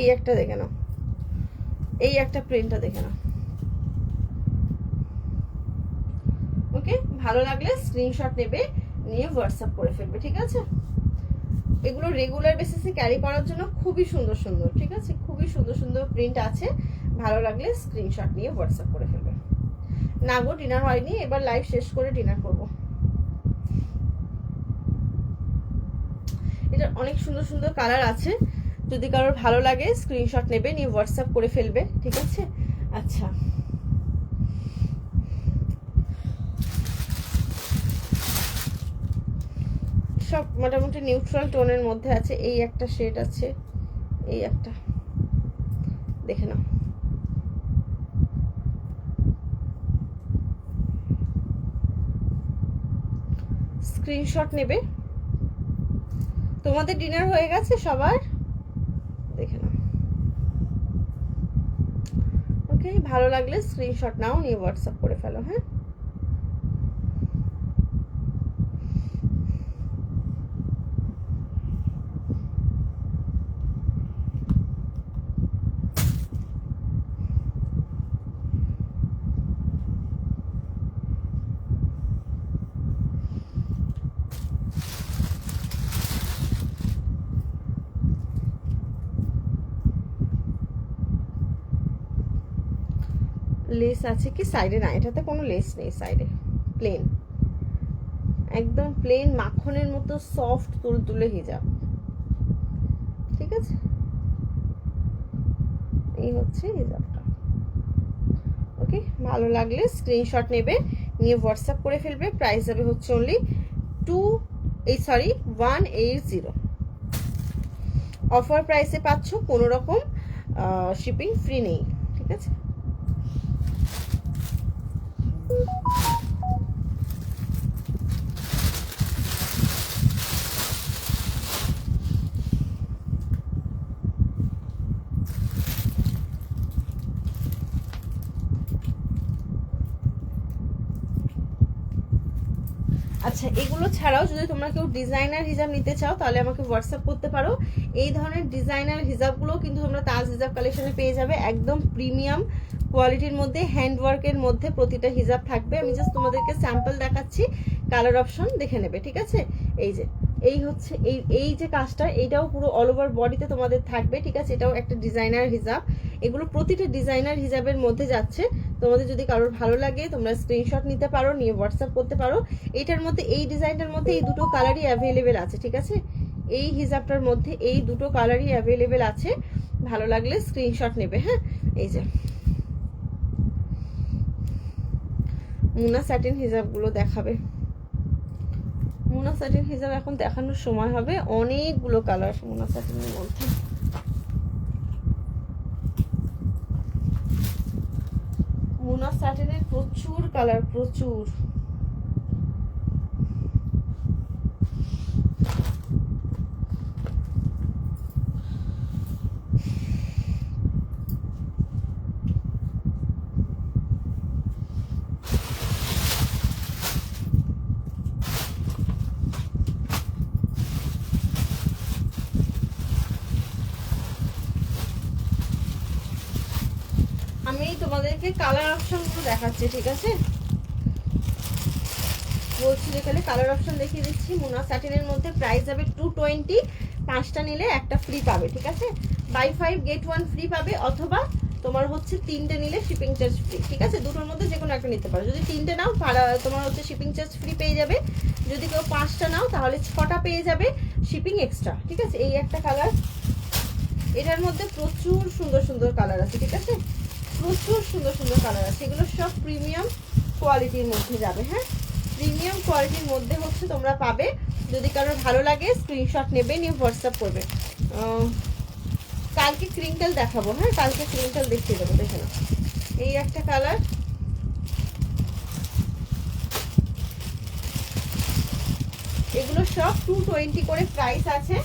এই একটা দেখে নাও, এই একটা প্রিন্টটা দেখে নাও, ওকে? ভালো লাগলে স্ক্রিনশট নেবে, নিয়ে হোয়াটসঅ্যাপ করে ফেলবে, ঠিক আছে? এগুলো রেগুলার বেসিসে ক্যারি করার জন্য খুবই সুন্দর সুন্দর, ঠিক আছে? খুবই সুন্দর সুন্দর প্রিন্ট আছে। ভালো লাগলে স্ক্রিনশট নিয়ে হোয়াটসঅ্যাপ করে ফেলবে। না গো, ডিনার হয়নি, এবার লাইভ শেষ করে ডিনার করব। এটার অনেক সুন্দর সুন্দর কালার আছে, যদি কারোর ভালো লাগে স্ক্রিনশট নেবে, নিয়ে হোয়াটসঅ্যাপ করে ফেলবে, ঠিক আছে। আচ্ছা, সব মোটামুটি নিউট্রাল টোনের মধ্যে আছে। এই একটা শেড আছে, এই একটা দেখে নাও। স্ক্রিনশট নেবে। তোমাদের ডিনার হয়ে গেছে সবার? দেখে নাও। ওকে, ভালো লাগলে স্ক্রিনশট নাও, নিয়ে হোয়াটসঅ্যাপ করে ফেলো। হ্যাঁ, লেস আছে কি সাইডে? না, এটাতে কোনো লেস নেই সাইডে, প্লেন, একদম প্লেন মাখনের মতো সফট তুলতুলে হিজাব, ঠিক আছে। এই হচ্ছে হিজাবটা। ওকে, ভালো লাগলে স্ক্রিনশট নেবে, নিয়ে হোয়াটসঅ্যাপ করে ফেলবে। প্রাইস যাবে হচ্ছে অনলি 180। অফার প্রাইসে পাচ্ছ, কোনো রকম শিপিং ফ্রি নেই, ঠিক আছে। আচ্ছা, এগুলো ছাড়াও যদি তোমরা কেউ ডিজাইনার হিজাব নিতে চাও তাহলে আমাকে হোয়াটসঅ্যাপ করতে পারো। এই ধরনের ডিজাইনার হিজাবগুলো কিন্তু তোমরা তাজ হিজাব কালেকশনে পেয়ে যাবে, একদম প্রিমিয়াম কোয়ালিটির মধ্যে, হ্যান্ডওয়ার্কের মধ্যে প্রতিটা হিজাব থাকবে। আমি জাস্ট তোমাদেরকে স্যাম্পল দেখাচ্ছি, কালার অপশন দেখে নেবে, ঠিক আছে। এই যে এই হচ্ছে এই যে কাজটা, এইটাও পুরো অল ওভার বডিতে তোমাদের থাকবে, ঠিক আছে। এটাও একটা ডিজাইনার হিজাব। এগুলো প্রতিটা ডিজাইনার হিজাবের মধ্যে যাচ্ছে। তোমাদের যদি কারোর ভালো লাগে তোমরা স্ক্রিনশট নিতে পারো, নিয়ে হোয়াটসঅ্যাপ করতে পারো। এটার মধ্যে, এই ডিজাইনটার মধ্যে এই দুটো কালারই অ্যাভেলেবেল আছে, ঠিক আছে। এই হিজাবটার মধ্যে এই দুটো কালারই অ্যাভেলেবেল আছে, ভালো লাগলে স্ক্রিনশট নেবে। হ্যাঁ, এই যে মুনা স্যাটিন হিজাবগুলো দেখাবে। মুনা স্যাটিন হিজাব এখন দেখানোর সময় হবে, অনেকগুলো কালার মুনা স্যাটিনের মধ্যে। মুনা স্যাটিনের প্রচুর কালার, প্রচুর। আমি তোমাদেরকে কালার অপশনগুলো দেখাচ্ছি, ঠিক আছে। বলছি যে খালি কালার অপশন দেখিয়ে দিচ্ছি। মুনা স্যাটিনের মধ্যে প্রাইস যাবে 220, 5টা নিলে একটা ফ্রি পাবে, ঠিক আছে। বাই 5 গেট 1 ফ্রি পাবে, অথবা তোমার হচ্ছে 3টে নিলে শিপিং চার্জ ফ্রি, ঠিক আছে। দুটোর মধ্যে যে কোনো একটা নিতে পারো। যদি 3টে নাও ভাড়া তোমার হচ্ছে শিপিং চার্জ ফ্রি পেয়ে যাবে। যদি কেউ 5টা নাও তাহলে 6টা পেয়ে যাবে শিপিং এক্সট্রা, ঠিক আছে। এই একটা কালার। এটার মধ্যে প্রচুর সুন্দর সুন্দর কালার আছে, ঠিক আছে। প্রচুর সুন্দর সুন্দর কালার আছে, এগুলো সব প্রিমিয়াম কোয়ালিটির মধ্যে যাবে। হ্যাঁ, প্রিমিয়াম কোয়ালিটির মধ্যে হচ্ছে তোমরা পাবে। যদি কারোর ভালো লাগে স্ক্রিনশট নেবে, নিয়ে হোয়াটসঅ্যাপ করবে। কালকে ক্রিঙ্কেল দেখাবো, হ্যাঁ কালকে ক্রিঙ্কেল দেখিয়ে দেবো, দেখে নাও। এই একটা কালার। এগুলো সব 220 করে প্রাইস আছে।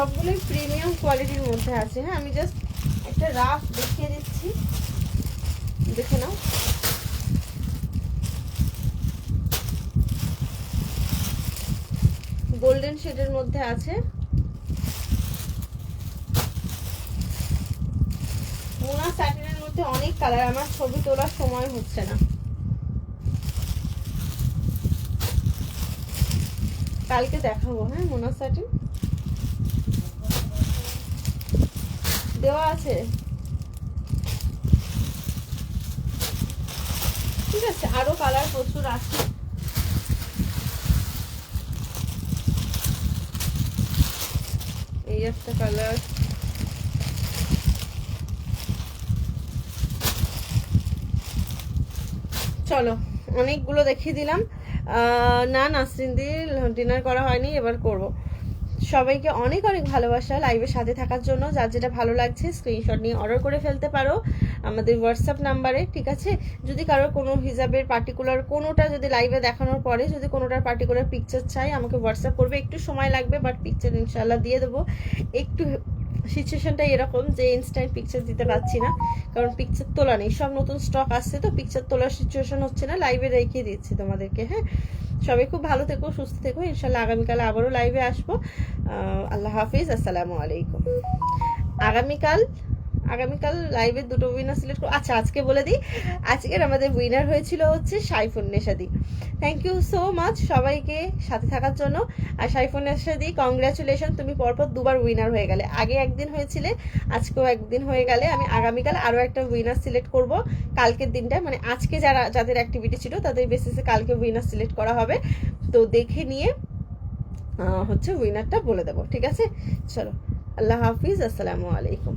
সবগুলোই প্রিমিয়াম কোয়ালিটির মধ্যে আছে। হ্যাঁ, আমি জাস্ট একটা রাফ দেখিয়ে দিচ্ছি, দেখে নাও। গোল্ডেন শেডের মধ্যে আছে। মুনা স্যাটিনের মধ্যে অনেক কালার, আমার ছবি তোলার সময় হচ্ছে না। কালকে দেখাবো। হ্যাঁ, মোনা স্যাটিন দেওয়া আছে, ঠিক আছে। আরো কালার প্রচুর আছে। এই একটা কালার, চলো অনেকগুলো দেখিয়ে দিলাম। না নাসরিন দি ডিনার করা হয়নি, এবার করব। সবাইকে অনেক অনেক ভালোবাসা লাইভের সাথে থাকার জন্য। যার যেটা ভালো লাগছে স্ক্রিনশট নিয়ে অর্ডার করে ফেলতে পারো আমাদের হোয়াটসঅ্যাপ নাম্বারে, ঠিক আছে। যদি কারোর কোনো হিজাবের পার্টিকুলার কোনোটা যদি লাইভে দেখানোর পরে যদি কোনোটার পার্টিকুলার পিকচার চাই আমাকে হোয়াটসঅ্যাপ করবে, একটু সময় লাগবে বাট পিকচার ইনশাল্লাহ দিয়ে দেবো। একটু সিচুয়েশনটা এরকম যে ইনস্ট্যান্ট পিকচার দিতে পারছি না, কারণ পিকচার তোলা নেই, সব নতুন স্টক আসছে তো পিকচার তোলার সিচুয়েশন হচ্ছে না, লাইভে রেখে দিচ্ছি তোমাদেরকে। হ্যাঁ, সবাই খুব ভালো থেকো, সুস্থ থেকো, ইনশাল্লাহ আগামীকাল আবারও লাইভে আসবো। আল্লাহ হাফিজ, আসসালামু আলাইকুম। আগামীকাল লাইভের দুটো উইনার সিলেক্ট করো। আচ্ছা আজকে বলে দিই, আজকের আমাদের উইনার হয়েছিল হচ্ছে সাইফুন্নেশাদি। থ্যাংক ইউ সো মাচ সবাইকে সাথে থাকার জন্য। আর সাইফুন্নেশাদি কংগ্রাচুলেশন, তুমি পরপর দুবার উইনার হয়ে গেলে, আগে একদিন হয়েছিলে আজকেও একদিন হয়ে গেলে। আমি আগামীকাল আরও একটা উইনার সিলেক্ট করব কালকের দিনটা, মানে আজকে যাদের অ্যাক্টিভিটি ছিল তাদের বেসিসে কালকে উইনার সিলেক্ট করা হবে, তো দেখে নিয়ে হচ্ছে উইনারটা বলে দেবো, ঠিক আছে। চলো আল্লাহ হাফিজ, আসসালামু আলাইকুম।